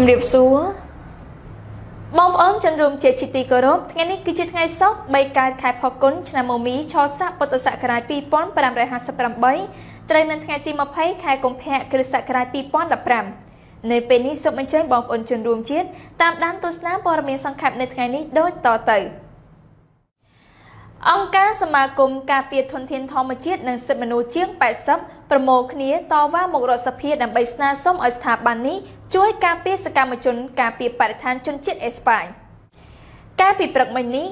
รียบซัวมองอ้อมจันรุมเจจิติกรบงานนี้กิจไงซอกใบการขายพอกุนชนะโมมีชอสะปตสะกรายปีป้อนปรามไรหัสปรามใบเตรนันไงตีมาไพ่ขายกงแพะกฤษกรายปีป้อนดับปรามในเป็นนี้สมเป็นใจบองอ้นจันรุมเจ็ดตามด้านตัวสนามบอลมีสังขับในไงนี้โดยต่อเติองค์การสมาคมการเปลี่ยนทนเทียนทองมาเชียดในสิบเมนูเชียง8ซับประโมคนี้ต่อว่าหมกรสเพียดับใบสนาส้มอสถาบันนี้ช่วยการเปลี่ยนสกรรมจนการเปลี่ยนปฏิทานจนเชียดเอสปานการเปลี่ยนปรักมันนี้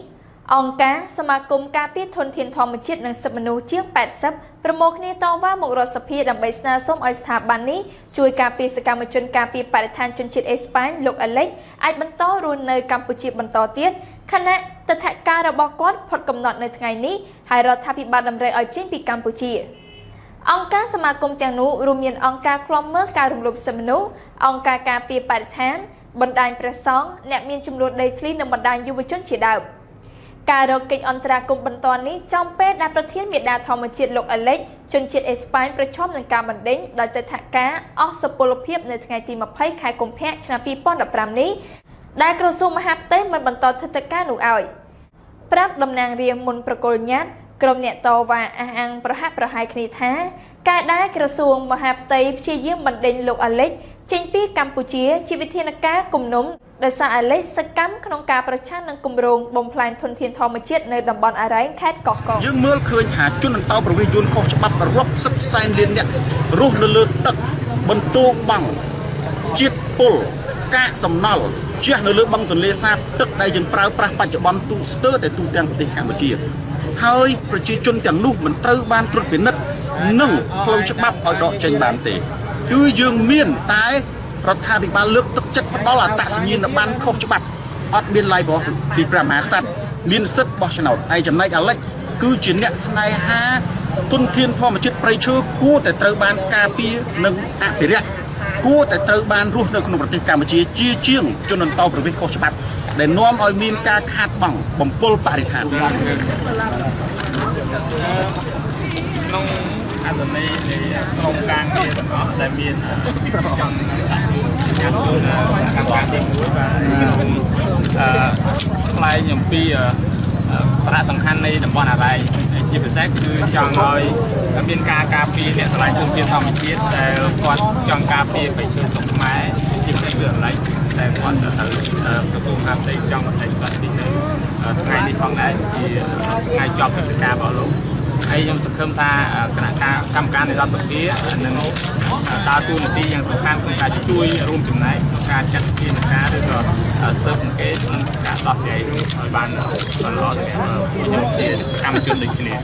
องค์การสมาคมการเปลี่ยนทนเทียนทองมาเชียดในสิบเมนูเชียง8ซับประโมคนี้ต่อว่าหมกรสเพียดับใบสนาส้มอสถาบันนี้ช่วยการเปลี่ยนสกรรมจนการเปลี่ยนปฏิทานจนเชียดเอสปานลูกอเล็กไอบรรโตรูนในกัมพูชีบรรโตเตียขณะตถาการระบอกก้อนพดกำหนดในไงนี้ให้รัฐพิบาลดำเนินเอาจริงปีกัมพูชีองค์การสมาคมเตียงนู้รวมยันองค์การคลอมเมื่อการรวมรวมสมนุองค์การการเปลี่ยนปฏิทานบรรดาประสองแนบมีจำนวนได้คลีนบรรดายุวชนเฉียดาวการรกิจอันตรากรมบรรทอนนี้จอมเป็ดได้ประเทศเมียดาทอมเชียดโลกอเล็กจนเชียดเอสปานประชอบในการบันเด้งโดยตถาการออกสปอลเพียบในไงตีมาไพ่ขายกงแพะชนะปีป้อนดับปรามนี้ได้กระทรวงมหาดไทยมันบรรทอนตถาการหนูเอาปรับดำนางเรียมมนประกลยัดกรมเนี่ยต่อว่าอังประหัตประหายคณีท้าการได้กระทรวงมหาดไทยเชี่ยเยี่ยมบันเด้งโลกอเล็กเจนปีกัมพูชีชีวิตเทนกากลุ่มนุ่มโดยสารอเล็กสกัมขนมกาประชันนังกลุ่มโรงบ่มพลายทนเทียนทองมาเชียดในดำบอลอะไรแคดกอกยังเมื่อคืนหาจุนเตาประวิยุนของฉบับรบซับไซน์เลียนเนี่ยรูเลือดตักบนตู้บังจิตปุลกะสำนัลเชื่อในเลือดบังตุนเลซาตึกได้ยังปราประปัจจุบันตู้สเตอร์แต่ตู้แตงประเทศกัมพูชีเฮ้ยประชาชนอย่างลูกมันเติบานตรุษเป็นนัดนึ่งพลังฉบับเอาดอกเจนบานเตะคือยังเมียนตายรัฐบาลเลือกตึกจัดđó là tại nhiên là ban không cho bạn ở biên lai bỏ bị làm hạ sát biên sức bỏ cho nào ai chấm này cả lệch cứ chuyển nhận này ha tuân thiên thọ mà chết pray chưa cua tại từ ban cà pi nâng ạ bị rẹt cua tại từ ban ruột nơi không được cả mà chia chiêng cho nên tao phải không cho bạn để nom ở miền ca khát bằng bằng pol bari than anh tụi này thì không can kia nó tại miền trong các bạn tiền mũi và lại nhầm pi xã song khăn này đầm bònอะไรchỉ phải xétคือจองเลยmiền ca piเนี่ยสลายจนเพียงทำเป็นเพียงแต่ก่อนจองcà piไปเชื่อสมไม้chỉ phảiเรื่องอะไรแต่ก่อนจะถือกระทรวงทำได้จองในส่วนที่หนึ่งไงในของไหนที่ไงจอบเป็นการbảo lụcไอ้ยังสังคมตาขณะการทำการในรอบสัปดาห์หนึ่งตาตัวหนึ่งที่ยังสำคัญคือการช่วยร่วมจุดไหนการจัดทีมการด้วยก็เซิร์ฟเกจการต่อเสียบ้านตลอดเนี่ยมีอยู่ที่สำคัญจุดหนึ่งที่นี่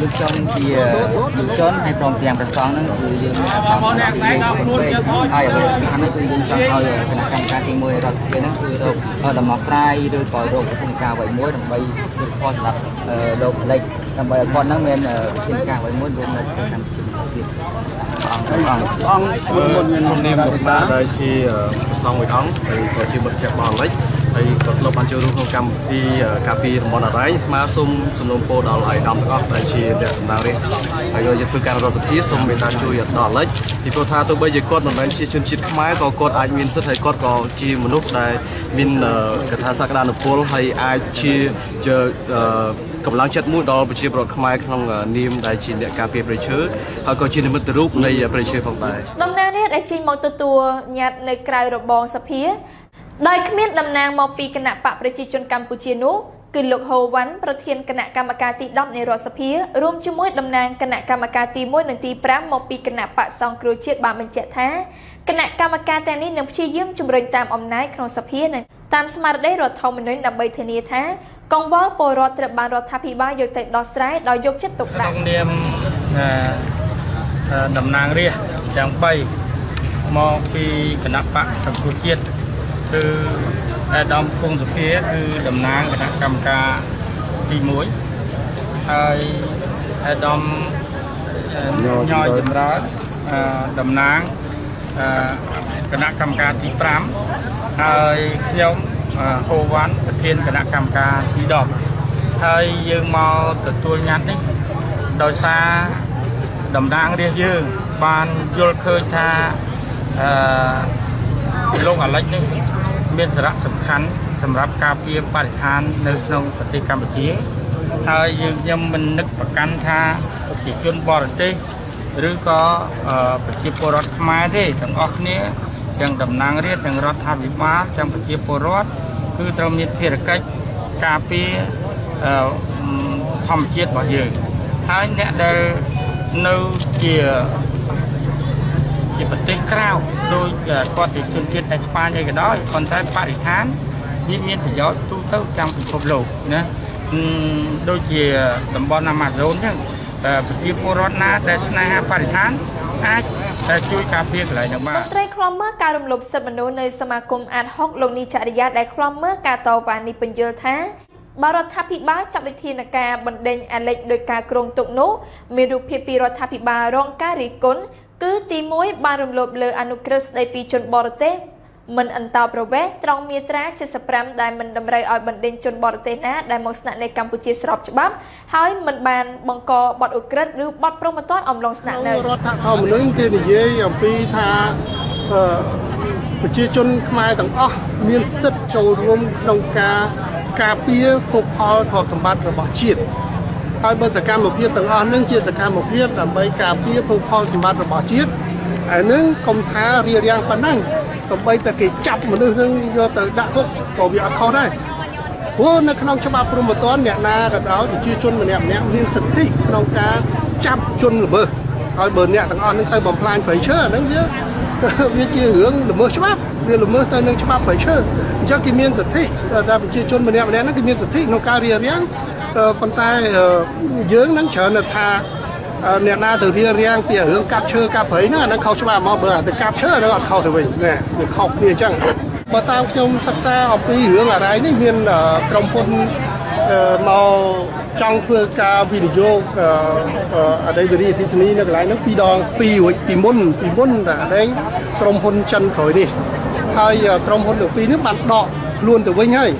ยุคจนที่ยุคจนให้พร้อมเตรียมประสองนั่นคือยังทำที่ให้อันนั้นคือยังจองเอาคณะกรรมการที่มวยเราเกี่ยนั่นคือเราดำมาไฟโดยปล่อยโรคภูมิกาไว้มวยดำไปโดยพอสลับโรคเล็กดำไปก่อนนั่งเรียนภูมิกาไว้มวยรวมในการทำชิ้นที่คนนี้บอกว่าได้ที่สองไว้ท้องไปตัวที่มันจะบอลเล็กไอ้กฎระบันเจริญของกรรมที่กาปีมอนอะไรมาซุ่มสนุนโปดอลไอดำก็ได้ชีเด็กนาเรียไอ้โยจะคือการรอสักทีซุ่มเป็นการช่วยดอลเล็กที่โปรธาตัวใบจะกดมันเป็นชีชนชิดไม้ก็กดไอมินสุดท้ายกดก็ชีมนุษย์ได้มินกระทาสักการนุโพลให้ไอชีจะกำลังจัดมุ่งดอลไปชีปลดไม้ของนิมได้ชีเด็กกาปีประเชิดเขาก็ชีนมิตรรูปในประเชิดของได้ดำนาเนี่ยไอชีมองตัวหยัดในกลายระบองสเพียได้ขมิ้นดำนางมอปีคณะปะประชิจนกัมพูชีนุคือลูกโฮวันประธานคณะกรรมการที่ดำในรสเพียรวมช่วยดำนางคณะกรรมการที่มวยหนึ่งที่พระมอปีคณะปะซองครูเชียดบามันเจท้าคณะกรรมการแต่นี้นำชี้ยืมจุ่มเริงตามอำนาจของสเพียนึงตามสมาร์ทได้รถทอมันน้อยดับใบเทนีท้ากองวอลโปรตระบานรถทัพพิบาลยกแต่ดอสไตร์ดอยยกจัดตกดักเนียมดำนางเรียอย่างไปมอปีคณะปะสังครูเชียดคือดำคงสุเพียคือดำนางคณะกรรมการที่มวยดำย่อยจำร้อยดำนางคณะกรรมการที่พรำยมโฮวันประธานคณะกรรมการที่ดอกยืมมาตัวงานนี้โดยซาดำนางเรียกยืมบานยุลเคยท่า លោកអាឡិចនេះមានសារៈសំខាន់សម្រាប់ការពារបរិស្ថាននៅក្នុងប្រទេសកម្ពុជាហើយយើងខ្ញុំមិននឹកប្រកាន់ថាប្រជាជនបរទេសឬក៏ប្រជាពលរដ្ឋខ្មែរទេទាំងអស់គ្នាទាំងតំណាងរាស្ត្រទាំងរដ្ឋាភិបាលទាំងប្រជាពលរដ្ឋគឺត្រូវមានភារកិច្ចការពារធម្មជាតិរបស់យើងហើយអ្នកដែលនៅជាប្រទេសក្រៅដោយគាត់ជាជនជាតិអេស្ប៉ាញអីក៏ដោយប៉ុន្តែបរិស្ថានវាមានប្រយោជន៍ទូទៅទាំងពិភពលោកណាដូចជាតំបន់ Amazon ហ្នឹងប្រជាពលរដ្ឋណាដែលស្នេហាបរិស្ថានអាចតែជួយការពារកន្លែងហ្នឹងបាន មន្ត្រីខ្លំមើលការរំលោភសិទ្ធិមនុស្សនៅសមាគមអាត6លោកនីចរិយាដែលខ្លំមើលការតវ៉ានេះបញ្យល់ថាបរដ្ឋាភិបាលចាត់វិធានការបណ្ដេញអាលិចដោយការគ្រោងទុកនោះមានរូបភាពពីរដ្ឋាភិបាលរងការរិះគន់គឺទី1បានរំលោភលើអនុក្រឹត្យស្ដីពីជនបរទេសមិនអន្តោប្រវេសន៍ត្រង់មាត្រា75ដែលមិនតម្រូវឲ្យបណ្ដេញជនបរទេសណាដែលមកស្នាក់នៅកម្ពុជាស្របច្បាប់ហើយមិនបានបង្កបទឧក្រិដ្ឋឬបទព្រហ្មទណ្ឌអំឡុងស្នាក់នៅរដ្ឋធម្មនុញ្ញគេនិយាយអំពីថាប្រជាជនខ្មែរទាំងអស់មានសិទ្ធិចូលរួមក្នុងការពារភោគផលទ្រព្យសម្បត្តិរបស់ជាតិហើយបើសកម្មភាពទាំងអស់នឹងជាសកម្មភាពដើម្បីការពារភោគផលសម្បត្តិរបស់ជាតិហើយនឹងកុំថារារាំងប៉ុណ្ណឹងសូម្បីតែគេចាប់មនុស្សនឹងយកទៅដាក់គុកក៏វាអត់ខុសដែរព្រោះនៅក្នុងច្បាប់ព្រហ្មទណ្ឌអ្នកណាក៏ដោយប្រជាជនម្នាក់មានសិទ្ធិក្នុងការចាប់ជនល្មើសហើយបើអ្នកទាំងអស់នឹងទៅបំផ្លាញព្រៃឈើអាហ្នឹងវាជារឿងល្មើសច្បាប់វាល្មើសទៅនឹងច្បាប់ព្រៃឈើអញ្ចឹងគេមានសិទ្ធិតែប្រជាជនម្នាក់ហ្នឹងគេមានសិទ្ធិក្នុងការរារាំងប៉ុន្តែយើងនឹងច្រើនថាអ្នកណាទៅរៀបរៀងពីរឿងកាប់ឈើកាប់ព្រៃហ្នឹងអានឹងខុសច្បាប់មកបើទៅកាប់ឈើអានឹងអត់ខុសទៅវិញណាវាខុសគ្នាអញ្ចឹងបើតាមខ្ញុំសិក្សាអំពីរឿងអរ៉ៃនេះមានក្រុមហ៊ុនមកចង់ធ្វើការវិនិយោគអដីវិរិយអគ្គិសនីនៅកន្លែងហ្នឹងពីមុនតែអដែងក្រុមហ៊ុនចិនក្រោយនេះហើយក្រុមហ៊ុនទាំងពីរនេះបានដកខ្លួនទៅវិញហើយ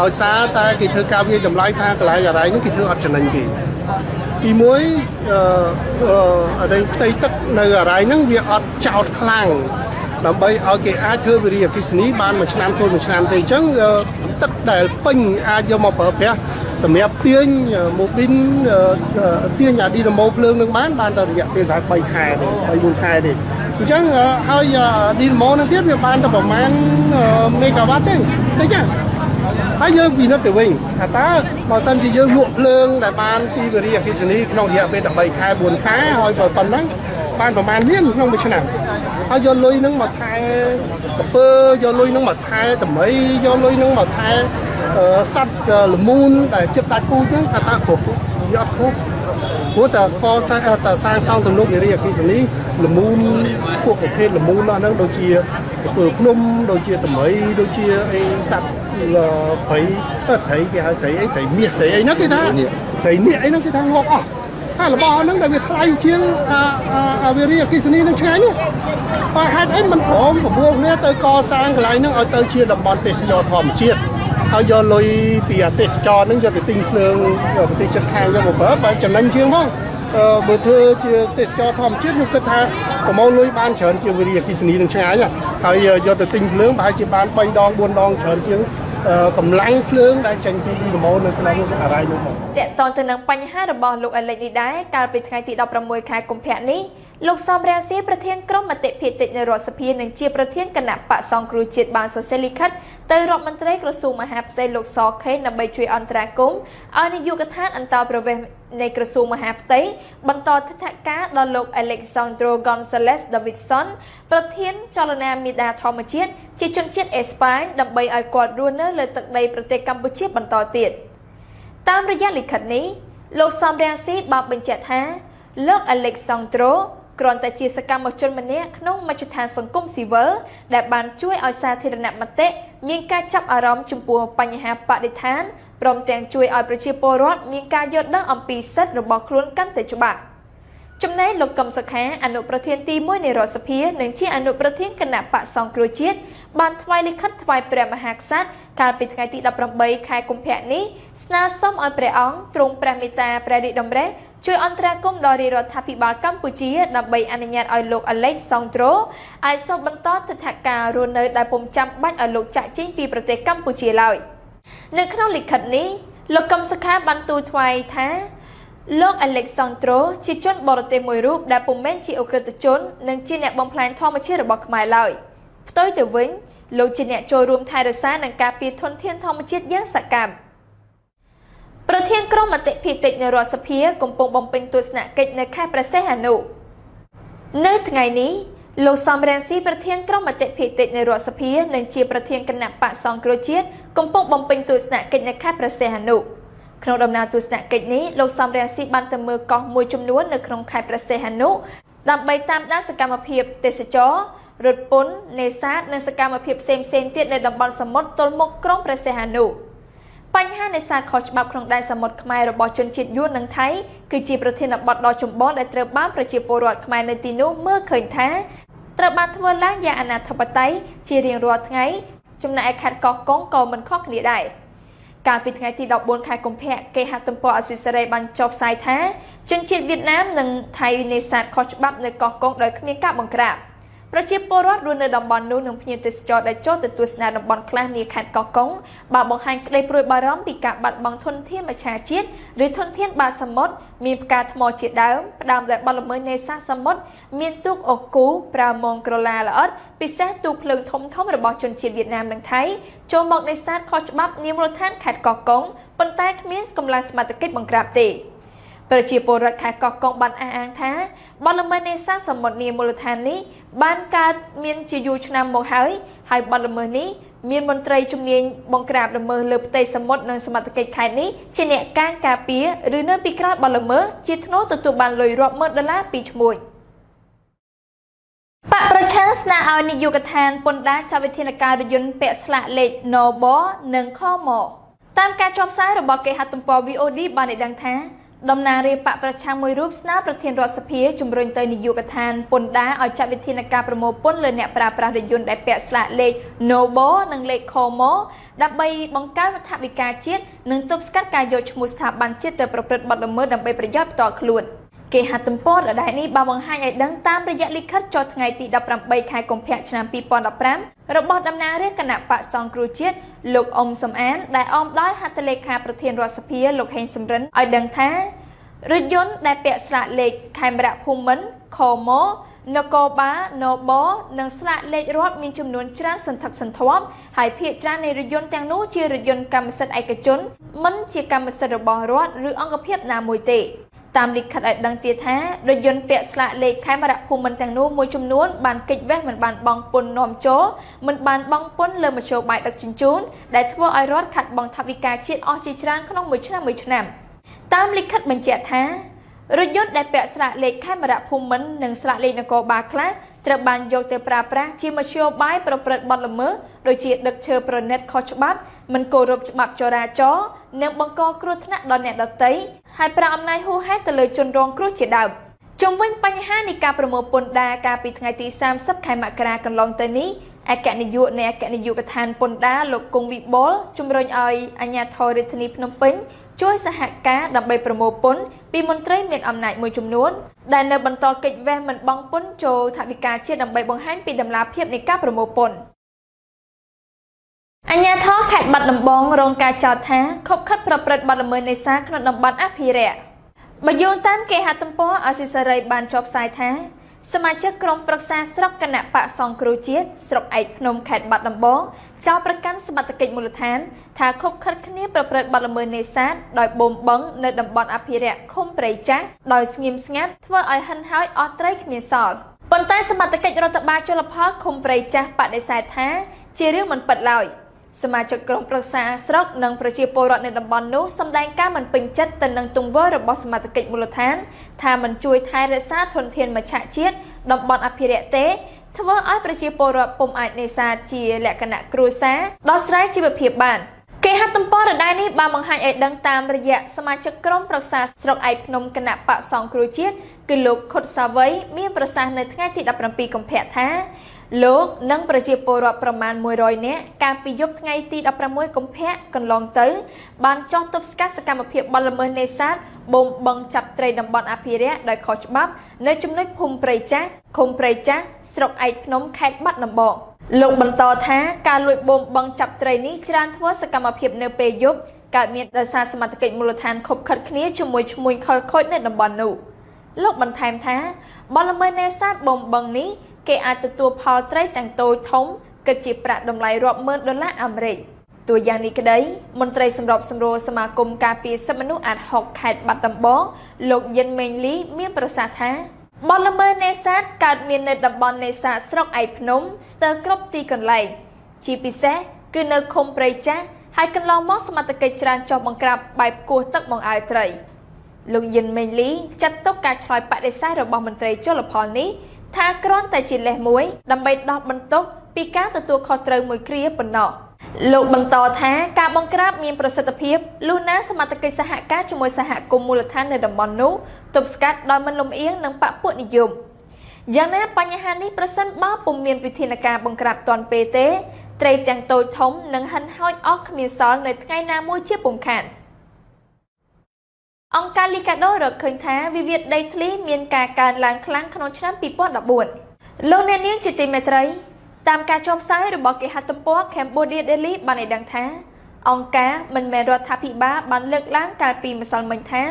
ដោយសារតែគេធ្វើការវាតម្លៃថាកន្លែងអរ៉ៃនេះគេធ្វើអត់ចំណេញទេទីមួយអដីផ្ទៃទឹកនៅអរ៉ៃហ្នឹងវាអត់ចោតខ្លាំងដើម្បីឲ្យគេអាចធ្វើវិរិយអគ្គិសនីបានមួយឆ្នាំទល់មួយឆ្នាំទេអញ្ចឹងទឹកដែលពេញអាចយកមកប្រើប្រាស់សម្រាប់ទាញម៉ូប៊ីនទាញអាឌីណាម៉ូភ្លើងនឹងបានតែរយៈពេលតែ3ខែទេ3-4ខែទេអញ្ចឹងហើយឌីណាម៉ូនឹងទៀតវាបានតែប្រហែលមេហ្គាវ៉ាត់ទេតិចទេហើយយើងពិនិត្យទៅវិញថាតើបើសិនជាយើងលក់ភ្លើងដែលបានពីវិរិយអគ្គិសនីក្នុងរយៈពេលតែ3ខែ4ខែហើយបើប៉ុណ្ណឹងបានប្រហែលលានក្នុងមួយឆ្នាំហើយយកលុយនឹងមកថែកំពើយកលុយនឹងមកថែតម្រៃយកលុយនឹងមកថែសត្វល្មូនដែលជិតដាច់ពូជហ្នឹងថាតើគ្រប់វាអត់គ្រប់ព្រោះតែសាងសង់ទំនប់វិរិយអគ្គិសនីល្មូនពួកប្រភេទល្មូនហ្នឹងដូចជាភ្នំដូចជាតម្រៃដូចជាអីសត្វព្រៃត្រីគេហៅត្រីអីត្រីមាសត្រីអីហ្នឹងគេថាត្រីនាគអីហ្នឹងគេថាងាប់អស់តែរបស់ហ្នឹងដែលវាថ្លៃជាងវិរិយអគ្គិសនីនឹងឆ្ងាយនោះបើហេតុអីមិនព្រមប្រមូលគ្នាទៅកសាងកន្លែងហ្នឹងឲ្យទៅជាតំបន់ទេសចរធម្មជាតិហើយយកលុយពីទេសចរហ្នឹងយកទៅទិញភ្លើងប្រទេសជិតខាងយកមកប្រើបើចំណេញជាងផងបើធ្វើជាទេសចរធម្មជាតិខ្ញុំគិតថាប្រមូលលុយបានច្រើនជាងវិរិយអគ្គិសនីនឹងឆ្ងាយហើយយកទៅទិញភ្លើងប្រហែលជាបាន3 ដង 4 ដងច្រើនជាងកម្លាំងភ្លើងដែលចេញពីឌីណាម៉ូនៅក្នុងអរ៉ៃនោះមកតកតងទៅនឹងបញ្ហារបស់លោកអាលិចនេះដែរកាលពីថ្ងៃទី16ខែកុម្ភៈនេះលោកសំរាំងស៊ីប្រធានក្រុមមតិភាគតិចនៅរដ្ឋសភានិងជាប្រធានគណៈបកសង្គ្រោះជាតិបានសរសេរលិខិតទៅរដ្ឋមន្ត្រីក្រសួងមហាផ្ទៃលោកសខេងដើម្បីជួយអន្តរាគមន៍ឲ្យនាយកដ្ឋានអន្តរប្រវេសន៍នៃក្រសួងមហាផ្ទៃបន្តទិដ្ឋាការដល់លោក Alexandro Gonzalez Davidson ប្រធានចលនាមេដាធម្មជាតិជាជនជាតិអេស្ប៉ាញដើម្បីឲ្យគាត់រស់នៅលើទឹកដីប្រទេសកម្ពុជាបន្តទៀតតាមរយៈលិខិតនេះលោកសំរាំងស៊ីបានបញ្ជាក់ថាលោក Alexandroគ្រាន់តែជាសកម្មជនម្នាក់ក្នុងមជ្ឈដ្ឋានសង្គមស៊ីវិលដែលបានជួយឲ្យសាធារណមតិមានការចាប់អារម្មណ៍ចំពោះបញ្ហាបរិស្ថានព្រមទាំងជួយឲ្យប្រជាពលរដ្ឋមានការយល់ដឹងអំពីសិទ្ធិរបស់ខ្លួនកាន់តែច្បាស់ចំណែកលោកកឹមសុខាអនុប្រធានទី1នៃរដ្ឋសភានិងជាអនុប្រធានគណៈបកសង្គ្រោះជាតិបានថ្លែងលិខិតថ្វាយព្រះមហាក្សត្រកាលពីថ្ងៃទី18ខែកុម្ភៈនេះស្នើសុំឲ្យព្រះអង្គទ្រង់ព្រះមេត្តាព្រះរាជតម្រិះ ជួយអន្តរាគមន៍ដល់រាជរដ្ឋាភិបាលកម្ពុជាដើម្បីអនុញ្ញាតឲ្យលោក Alexandro អាចសូមបន្តទិដ្ឋាការរស់នៅដែលពុំចាំបាច់ឲ្យលោកចាក់ចេញពីប្រទេសកម្ពុជាឡើយនៅក្នុងលិខិតនេះលោកកឹមសុខាបានទូលថ្លែងថាលោក Alexandro ជាជនបរទេសមួយរូបដែលពុំមែនជាអ ுக ្រិតជននិងជាអ្នកបំផ្លាញធម្មជាតិរបស់ខ្មែរឡើយផ្ទុយទៅវិញលោកជាអ្នកចូលរួមថែរក្សានិងការពារធនធានធម្មជាតិយ៉ាងសកម្មប្រធានក្រុមមតិភិតិចនៅរដ្ឋសភាកំពុងបំពេញទស្សនកិច្ចនៅខេត្តព្រះសីហនុនៅថ្ងៃនេះលោកសំរងស៊ីប្រធានក្រុមមតិភិតិចនៅរដ្ឋសភានិងជាប្រធានគណៈបកសង្គ្រោះជាតិកំពុងបំពេញទស្សនកិច្ចនៅខេត្តព្រះសីហនុក្នុងដំណើរទស្សនកិច្ចនេះលោកសំរងស៊ីបានទៅមើលកោះមួយចំនួននៅក្នុងខេត្តព្រះសីហនុដើម្បីតាមដានសកម្មភាពទេសចររថពន្ធនេសាទនិងសកម្មភាពផ្សេងៗទៀតនៅតំបន់សមុទ្រទល់មុខក្រុងព្រះសីហនុបញ្ហានេសាទខុសច្បាប់ក្នុងដែនសមុទ្រខ្មែររបស់ជនជាតិយួននិងថៃគឺជាប្រធានបទដ៏ចម្បងដែលត្រូវបានប្រជាពលរដ្ឋខ្មែរនៅទីនោះមើលឃើញថាត្រូវបានធ្វើឡើងយ៉ាងអនាធិបតេយ្យជារៀងរាល់ថ្ងៃចំណែកឯខេត្តកោះកុងក៏មិនខុសគ្នាដែរកាលពីថ្ងៃទី14ខែកុម្ភៈគេហទំព័រអស៊ីសេរីបានចុះផ្សាយថាជនជាតិវៀតណាមនិងថៃនេសាទខុសច្បាប់នៅកោះកុងដោយគ្មានការបង្ក្រាបប្រជាពលរដ្ឋរស់នៅតំបន់នោះនិងភ្ញៀវទេសចរដែលចូលទៅទស្សនាតំបន់ខ្លះនាខេត្តកោះកុងបានបង្ហាញក្តីព្រួយបារម្ភពីការបាត់បង់ធនធានមច្ឆជាតិឬធនធានបាតសមុទ្រមានផ្កាថ្មជាដើមផ្ដើមដោយបទល្មើសនេសាទសមុទ្រមានទូកអូគូប្រើមងក្រឡាល្អិតពិសេសទូកភ្លើងធំរបស់ជនជាតិវៀតណាមនិងថៃចូលមកនេសាទខុសច្បាប់នាមូលដ្ឋានខេត្តកោះកុងប៉ុន្តែគ្មានកម្លាំងសមត្ថកិច្ចបង្ក្រាបទេប្រជាពលរដ្ឋខេត្តកោះកុងបានអះអាងថាបទល្មើសនេសាទសមុទ្រនាមូលដ្ឋាននេះបានកើតមានជាយូរឆ្នាំមកហើយបទល្មើសនេះមានមន្ត្រីជំនាញបង្ក្រាបល្មើសលើផ្ទៃសមុទ្រនិងសមត្ថកិច្ចខេត្តនេះជាអ្នកការពារឬនៅពីក្រោយបទល្មើសជាធ្នូទទួលបានលុយរាប់ម៉ឺនដុល្លារពីឈ្មួញបកប្រឆាំងស្នើឲ្យនាយកដ្ឋានពន្ធដារចាត់វិធានការរថយន្តពាក់ស្លាកលេខ NB និង ខម តាមការចុះផ្សាយរបស់គេហទំព័រ VOD បានឲ្យដឹងថាតំណាងរាជបកប្រឆាំងមួយរូបស្នើប្រធានរដ្ឋសភាជំរុញទៅនាយកដ្ឋានពន្ធដារឲ្យចាត់វិធានការប្រមូលពន្ធលើអ្នកប្រើប្រាស់រថយន្តដែលពាក់ស្លាកលេខ NB និងលេខ ខម ដើម្បីបង្កើនថវិកាជាតិនិងទប់ស្កាត់ការយកឈ្មោះស្ថាប័នជាតិទៅប្រព្រឹត្តបទល្មើសដើម្បីប្រយោជន៍ផ្ទាល់ខ្លួនគេហទំព័រដដែលនេះបានបង្ហាញឲ្យដឹងតាមរយៈលិខិតចុះថ្ងៃទី18ខែកុម្ភៈឆ្នាំ2015របស់តំណាងរាជគណៈបកសង្គ្រោះជាតិលោកអ៊ុំសំអានដែលអមដោយហត្ថលេខាប្រធានរដ្ឋសភាលោកហេងសំរិនឲ្យដឹងថារថយន្តដែលពាក់ស្លាកលេខខេមរៈភូមិន្ទ ខម នគរបាល NB និងស្លាកលេខរដ្ឋមានចំនួនច្រើនសន្ធឹកសន្ធាប់ហើយភាគច្រើននៃរថយន្តទាំងនោះជារថយន្តកម្មសិទ្ធិឯកជនមិនជាកម្មសិទ្ធិរបស់រដ្ឋឬអង្គភាពណាមួយទេតាមលិខិតឲ្យដឹងទៀតថារថយន្តពាក់ស្លាកលេខខេមរៈភូមិន្ទទាំងនោះមួយចំនួនបានគេចវេះមិនបានបង់ពន្ធនាំចូលមិនបានបង់ពន្ធលើមធ្យោបាយដឹកជញ្ជូនដែលធ្វើឲ្យរដ្ឋខាត់បង់ថវិកាជាតិអស់ជាច្រើនក្នុងមួយឆ្នាំតាមលិខិតបញ្ជាក់ថារថយន្តដែលពាក់ស្លាកលេខខេមរៈភូមិន្ទនិងស្លាកលេខនគរបាលខ្លះត្រូវបានយកទៅប្រើប្រាស់ជាមធ្យោបាយប្រព្រឹត្តបទល្មើសដូចជាដឹកឈើប្រណិតខុសច្បាប់មិនគោរពច្បាប់ចរាចរណ៍និងបង្កគ្រោះថ្នាក់ដល់អ្នកដទៃហើយប្រើអំណាចហួសហេតុទៅលើជនរងគ្រោះជាដើមជុំវិញបញ្ហានៃការប្រមូលពន្ធដារកាលពីថ្ងៃទី30ខែមករាកន្លងទៅនេះអគ្គនាយកនៃអគ្គនាយកដ្ឋានពន្ធដារលោកគង់វិបុលជំរុញឲ្យអាជ្ញាធររាជធានីភ្នំពេញជួយសហការដើម្បីប្រមូលពន្ធពីមន្ត្រីមានអំណាចមួយចំនួនដែលនៅបន្តគេចវេះមិនបង់ពន្ធចូលថវិកាជាតិដើម្បីបង្ហាញពីដំណាភាពនៃការប្រមូលពន្ធអាជ្ញាធរខេត្តបាត់ដំបងរងការចោទថាខុបខិតប្រព្រឹត្តបទល្មើសនេសាទក្នុងតំបន់អភិរក្សបើយោងតាមគេហទំព័រអស៊ីសេរីបានចុះផ្សាយថាសមាជិកក្រុមប្រឹក្សាស្រុកគណៈបកសង្គ្រោះជាតិស្រុកឯកភ្នំខេត្តបាត់ដំបងចោទប្រកាន់សមត្ថកិច្ចមូលដ្ឋានថាខុបខិតគ្នាប្រព្រឹត្តបទល្មើសនេសាទដោយបូមបឹងនៅតំបន់អភិរក្សឃុំព្រៃចាស់ដោយស្ងៀមស្ងាត់ធ្វើឲ្យហិនហោចអស់ត្រីគ្មានសល់ប៉ុន្តែសមត្ថកិច្ចរដ្ឋបាលជលផលឃុំព្រៃចាស់បដិសេធថាជារឿងមិនពិតឡើយសមាជិកក្រុមប្រឹក្សាស្រុកនិងប្រជាពលរដ្ឋនៅតំបន់នោះសម្ដែងការមិនពេញចិត្តទៅនឹងទង្វើរបស់សមត្ថកិច្ចមូលដ្ឋានថាមិនជួយថែរក្សាធនធានមច្ឆជាតិតំបន់អភិរក្សទេធ្វើឲ្យប្រជាពលរដ្ឋពុំអាចនេសាទជាលក្ខណៈគ្រួសារដោះស្រាយជីវភាពបានគេហទំព័រដដែលនេះបានបង្ហាញឲ្យដឹងតាមរយៈសមាជិកក្រុមប្រឹក្សាស្រុកឯកភ្នំគណៈបកសង្គ្រោះជាតិគឺលោកខុតសាវ័យមានប្រសាសន៍នៅថ្ងៃទី17កុម្ភៈថា លោកនិងប្រជាពលរដ្ឋប្រមាណ100នាក់កាលពីយប់ថ្ងៃទី16កុម្ភៈកន្លងទៅបានចោះទប់ស្កាត់សកម្មភាពបទល្មើសនេសាទបូមបឹងចាប់ត្រីតំបន់អភិរក្សដោយខុសច្បាប់នៅចំណុចភូមិព្រៃចាស់ឃុំព្រៃចាស់ស្រុកឯកភ្នំខេត្តបាត់ដំបងលោកបន្តថាការលួចបូមបឹងចាប់ត្រីនេះច្រើនធ្វើសកម្មភាពនៅពេលយប់កើតមានដោយសារសមត្ថកិច្ចមូលដ្ឋានខົບខិតគ្នាជាមួយឈ្មួញខលខូចនៅតំបន់នោះលោកបន្ថែមថាបទល្មើសនេសាទបូមបឹងនេះគេអាចទទួលផលត្រីទាំងតូចធំគិតជាប្រាក់តម្លៃរាប់ម៉ឺនដុល្លារអាមេរិកតួយ៉ាងនេះក្តីមន្ត្រីសម្របសម្រួលសមាគមការពារសិទ្ធិមនុស្សអាត6ខេត្តបាត់ដំបងលោកយិនមេងលីមានប្រសាសន៍ថាបទល្មើសនេសាទកើតមាននៅតំបន់នេសាទស្រុកឯកភ្នំស្ទើរគ្រប់ទីកន្លែងជាពិសេសគឺនៅឃុំព្រៃចាស់ហើយកន្លងមកសមត្ថកិច្ចច្រើនចុះបង្ក្រាបបែបគោះទឹកបង្អើត្រីលោកយិនមេងលីចាត់ទុកការឆ្លើយបដិសេធរបស់មន្ត្រីជលផលនេះថាគ្រាន់តែជាលេសមួយដើម្បីដោះបន្ទុកពីការទទួលខុសត្រូវមួយគ្រាប៉ុណ្ណោះលោកបន្តថាការបង្ក្រាបមានប្រសិទ្ធភាពលុះណាសមត្ថកិច្ចសហការជាមួយសហគមន៍មូលដ្ឋាននៅតំបន់នោះទប់ស្កាត់ដោយមិនលំអៀងនឹងបកពួកនិយមយ៉ាងណាបញ្ហានេះប្រសិនបើពុំមានវិធានការបង្ក្រាបទាន់ពេលទេត្រីទាំងតូចធំនឹងហិនហោចអស់គ្មានសល់នៅថ្ងៃណាមួយជាពុំខានអង្គការលីកាដូរកឃើញថាវិវាទដីធ្លីមានការកើនឡើងខ្លាំងក្នុងឆ្នាំ2014លោកអ្នកនាងជាទីមេត្រីតាមការចុះផ្សាយរបស់គេហទំព័រ Cambodia Daily បានឲ្យដឹងថាអង្គការមិនមែនរដ្ឋាភិបាលបានលើកឡើងកាលពីម្សិលមិញថា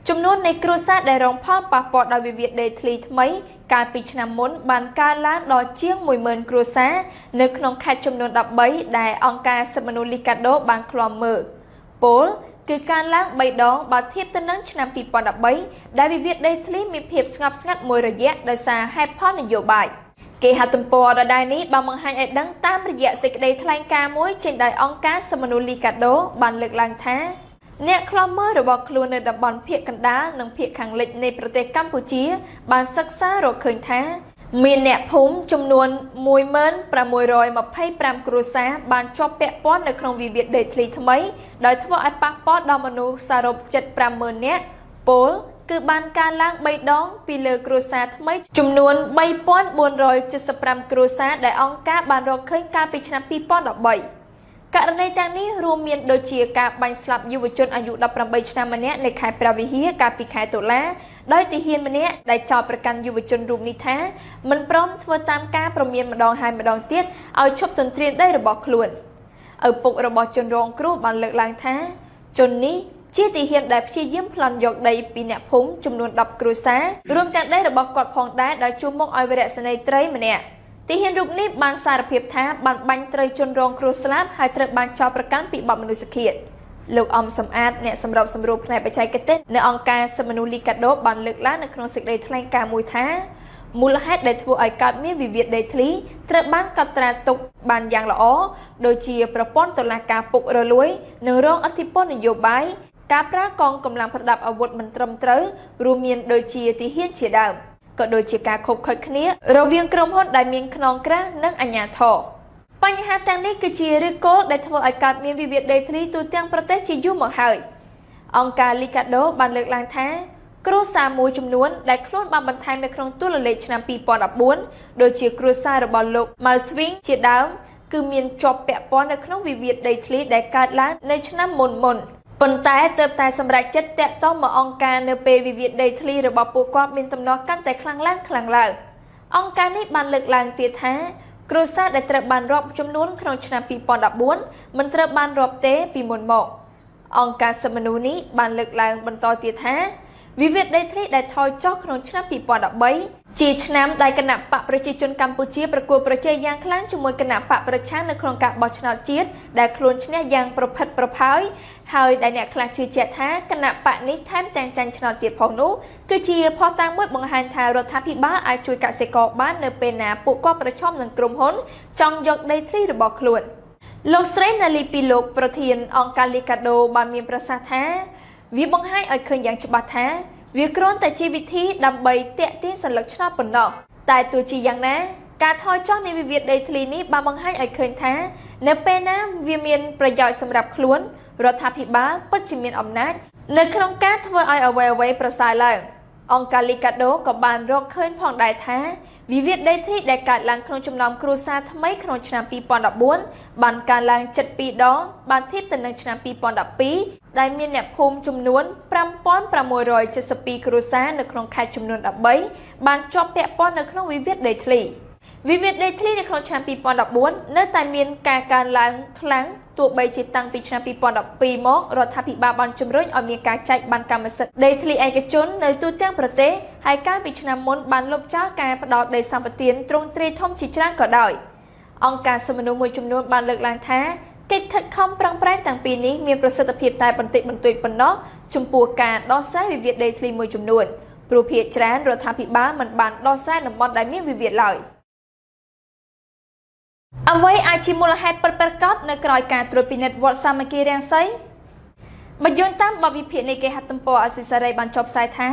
ចំនួននៃគ្រួសារដែលរងផលប៉ះពាល់ដោយវិវាទដីធ្លីថ្មីកាលពីឆ្នាំមុនបានកើនឡើងដល់ជាង 10000 គ្រួសារនៅក្នុងខេត្តចំនួន13ដែលអង្គការសិទ្ធិមនុស្សលីកាដូបានឃ្លាំមើលពលគឺការឡើង3ដងបើធៀបទៅនឹងឆ្នាំ2013ដែលវិវាទដីធ្លីមានភាពស្ងប់ស្ងាត់មួយរយៈដោយសារហេតុផលនយោបាយគេហទំព័រដដែលនេះបានបង្ហាញឲ្យដឹងតាមរយៈសេចក្តីថ្លែងការណ៍មួយចេញដោយអង្គការសិទ្ធិមនុស្សលីកាដូបានលើកឡើងថាអ្នកខ្លំមើលរបស់ខ្លួននៅតំបន់ភាគកណ្ដាលនិងភាគខាងលិចនៃប្រទេសកម្ពុជាបានសិក្សារកឃើញថាមានអ្នកភូមិចំនួន 1625 គ្រួសារបានជាប់ពាក់ព័ន្ធនៅក្នុងវិវាទដីធ្លីថ្មីដោយធ្វើឲ្យប៉ះពាល់ដល់មនុស្សសរុប 750,000 នាក់ពលគឺបានកើនឡើង3ដងពីលើគ្រួសារថ្មីចំនួន 3475 គ្រួសារដែលអង្គការបានរកឃើញកាលពីឆ្នាំ2013ករណីទាំងនេះរួមមានដូចជាការបាញ់ស្លាប់យុវជនអាយុ18ឆ្នាំម្នាក់នៅខេត្តព្រះវិហារកាលពីខែតុលាដោយទាហានម្នាក់ដែលចោទប្រកាន់យុវជនរូបនេះថាមិនព្រមធ្វើតាមការព្រមានម្ដងហើយម្ដងទៀតឲ្យឈប់ទន្ទ្រានដីរបស់ខ្លួនឪពុករបស់ជនរងគ្រោះបានលើកឡើងថាជននេះជាទាហានដែលព្យាយាមប្លន់យកដីពីអ្នកភូមិចំនួន10គ្រួសាររួមទាំងដីរបស់គាត់ផងដែរដោយជួបមុខឲ្យវីរៈសេនីយ៍ត្រីម្នាក់ទាហានរូបនេះបានសារភាពថាបានបាញ់ត្រីជនរងគ្រោះស្លាប់ហើយត្រូវបានចោទប្រកាន់ពីបទមនុស្សឃាតលោកអំសំអាតអ្នកសម្របសម្រួលផ្នែកបច្ចេកទេសនៅអង្គការសិទ្ធិមនុស្សលីកាដូបានលើកឡើងនៅក្នុងសេចក្តីថ្លែងការណ៍មួយថាមូលហេតុដែលធ្វើឲ្យកើតមានវិវាទដីធ្លីត្រូវបានកត់ត្រាទុកបានយ៉ាងល្អដូចជាប្រព័ន្ធតុលាការពុករលួយនិងរងឥទ្ធិពលនយោបាយការប្រើកងកម្លាំងប្រដាប់អាវុធមិនត្រឹមត្រូវរួមមានដូចជាទាហានជាដើមក៏ដូចជាការខុបខិតគ្នារវាងក្រុមហ៊ុនដែលមានខ្នងក្រាស់និងអាជ្ញាធរបញ្ហាទាំងនេះគឺជាឫសគល់ដែលធ្វើឲ្យកើតមានវិវាទដីធ្លីទូទាំងប្រទេសជាយូរមកហើយអង្គការលីកាដូបានលើកឡើងថាគ្រួសារមួយចំនួនដែលខ្លួនបានបន្ថែមនៅក្នុងតួលេខឆ្នាំ2014ដូចជាគ្រួសាររបស់លោកម៉ៅស្វីងជាដើមគឺមានជាប់ពាក់ព័ន្ធនៅក្នុងវិវាទដីធ្លីដែលកើតឡើងនៅឆ្នាំមុនប៉ុន្តែទើបតែសម្រេចចិត្តតាក់ទងមកអង្គការនៅពេលវិវាទដីធ្លីរបស់ពួកគាត់មានទំនាស់កាន់តែខ្លាំងឡើងអង្គការនេះបានលើកឡើងទៀតថាគ្រួសារដែលត្រូវបានរាប់ចំនួនក្នុងឆ្នាំ2014មិនត្រូវបានរាប់ទេពីមុនមកអង្គការសិទ្ធិមនុស្សនេះបានលើកឡើងបន្តទៀតថាវិវាទដីធ្លីដែលថយចុះក្នុងឆ្នាំ2013ជាឆ្នាំដែលគណៈបកប្រជាជនកម្ពុជាប្រកួតប្រជែងយ៉ាងខ្លាំងជាមួយគណៈបកប្រឆាំងនៅក្នុងការបោះឆ្នោតជាតិដែលខ្លួនឈ្នះយ៉ាងប្រផិតប្រផើយហើយដែលអ្នកខ្លះជឿជាក់ថាគណៈបកនេះថែមទាំងចាញ់ឆ្នោតទៀតផងនោះគឺជាភស្តុតាងមួយបង្ហាញថារដ្ឋាភិបាលអាចជួយកសិករបាននៅពេលណាពួកគាត់ប្រឈមនឹងក្រុមហ៊ុនចង់យកដីធ្លីរបស់ខ្លួនលោកស្រីណាលីពីលោកប្រធានអង្គការលីកាដូបានមានប្រសាសន៍ថាវាបង្ហាញឲ្យឃើញយ៉ាងច្បាស់ថាវាគ្រាន់តែជាវិធីដើម្បីទាក់ទាញសន្លឹកឆ្នោតប៉ុណ្ណោះតែទោះជាយ៉ាងណាការថយចុះនៃវិវាទដីធ្លីនេះបានបង្ហាញឲ្យឃើញថានៅពេលណាវាមានប្រយោជន៍សម្រាប់ខ្លួនរដ្ឋាភិបាលពិតជាមានអំណាចនៅក្នុងការធ្វើឲ្យអ្វីៗប្រសើរឡើង អង្គការលីកាដូក៏បានរកឃើញផងដែរថាវិវាទដីធ្លីដែលកើតឡើងក្នុងចំណោមគ្រួសារថ្មីក្នុងឆ្នាំ 2014 បានកើនឡើង7 ដងបានធៀបទៅនឹងឆ្នាំ 2012 ដែលមានអ្នកភូមិចំនួន 5,672 គ្រួសារនៅក្នុងខេត្តចំនួន 13 បានជាប់ពាក់ព័ន្ធនៅក្នុងវិវាទដីធ្លី វិវាទដីធ្លីនៅក្នុងឆ្នាំ 2014 នៅតែមានការកើនឡើងខ្លាំងទោះបីជាតាំងពីឆ្នាំ 2012 មករដ្ឋាភិបាលបានជំរុញឲ្យមានការចែកបានកម្មសិទ្ធិដីធ្លីឯកជននៅទូទាំងប្រទេសហើយកាលពីឆ្នាំមុនបានលុបចោលការផ្ដោតដីសម្បត្តិទ្រង់ទ្រាយធំជាច្រើនក៏ដោយអង្គការសិទ្ធិមនុស្សមួយចំនួនបានលើកឡើងថាកិច្ចខិតខំប្រឹងប្រែងទាំងពីរនេះមានប្រសិទ្ធភាពតែបន្តិចបន្តួចប៉ុណ្ណោះចំពោះការដោះស្រាយវិវាទដីធ្លីមួយចំនួនព្រោះភាគច្រើនរដ្ឋាភិបាលមិនបានដោះស្រាយតំបន់ដែលមានវិវាទឡើយអ្វីអាចជាមូលហេតុពិតប្រាកដនៅក្រោយការត្រួតពិនិត្យវត្តសាមគ្គីរាំងសីបើយោងតាមបទវិភាគនៃគេហទំព័រអសិសរីបានចុះផ្សាយថា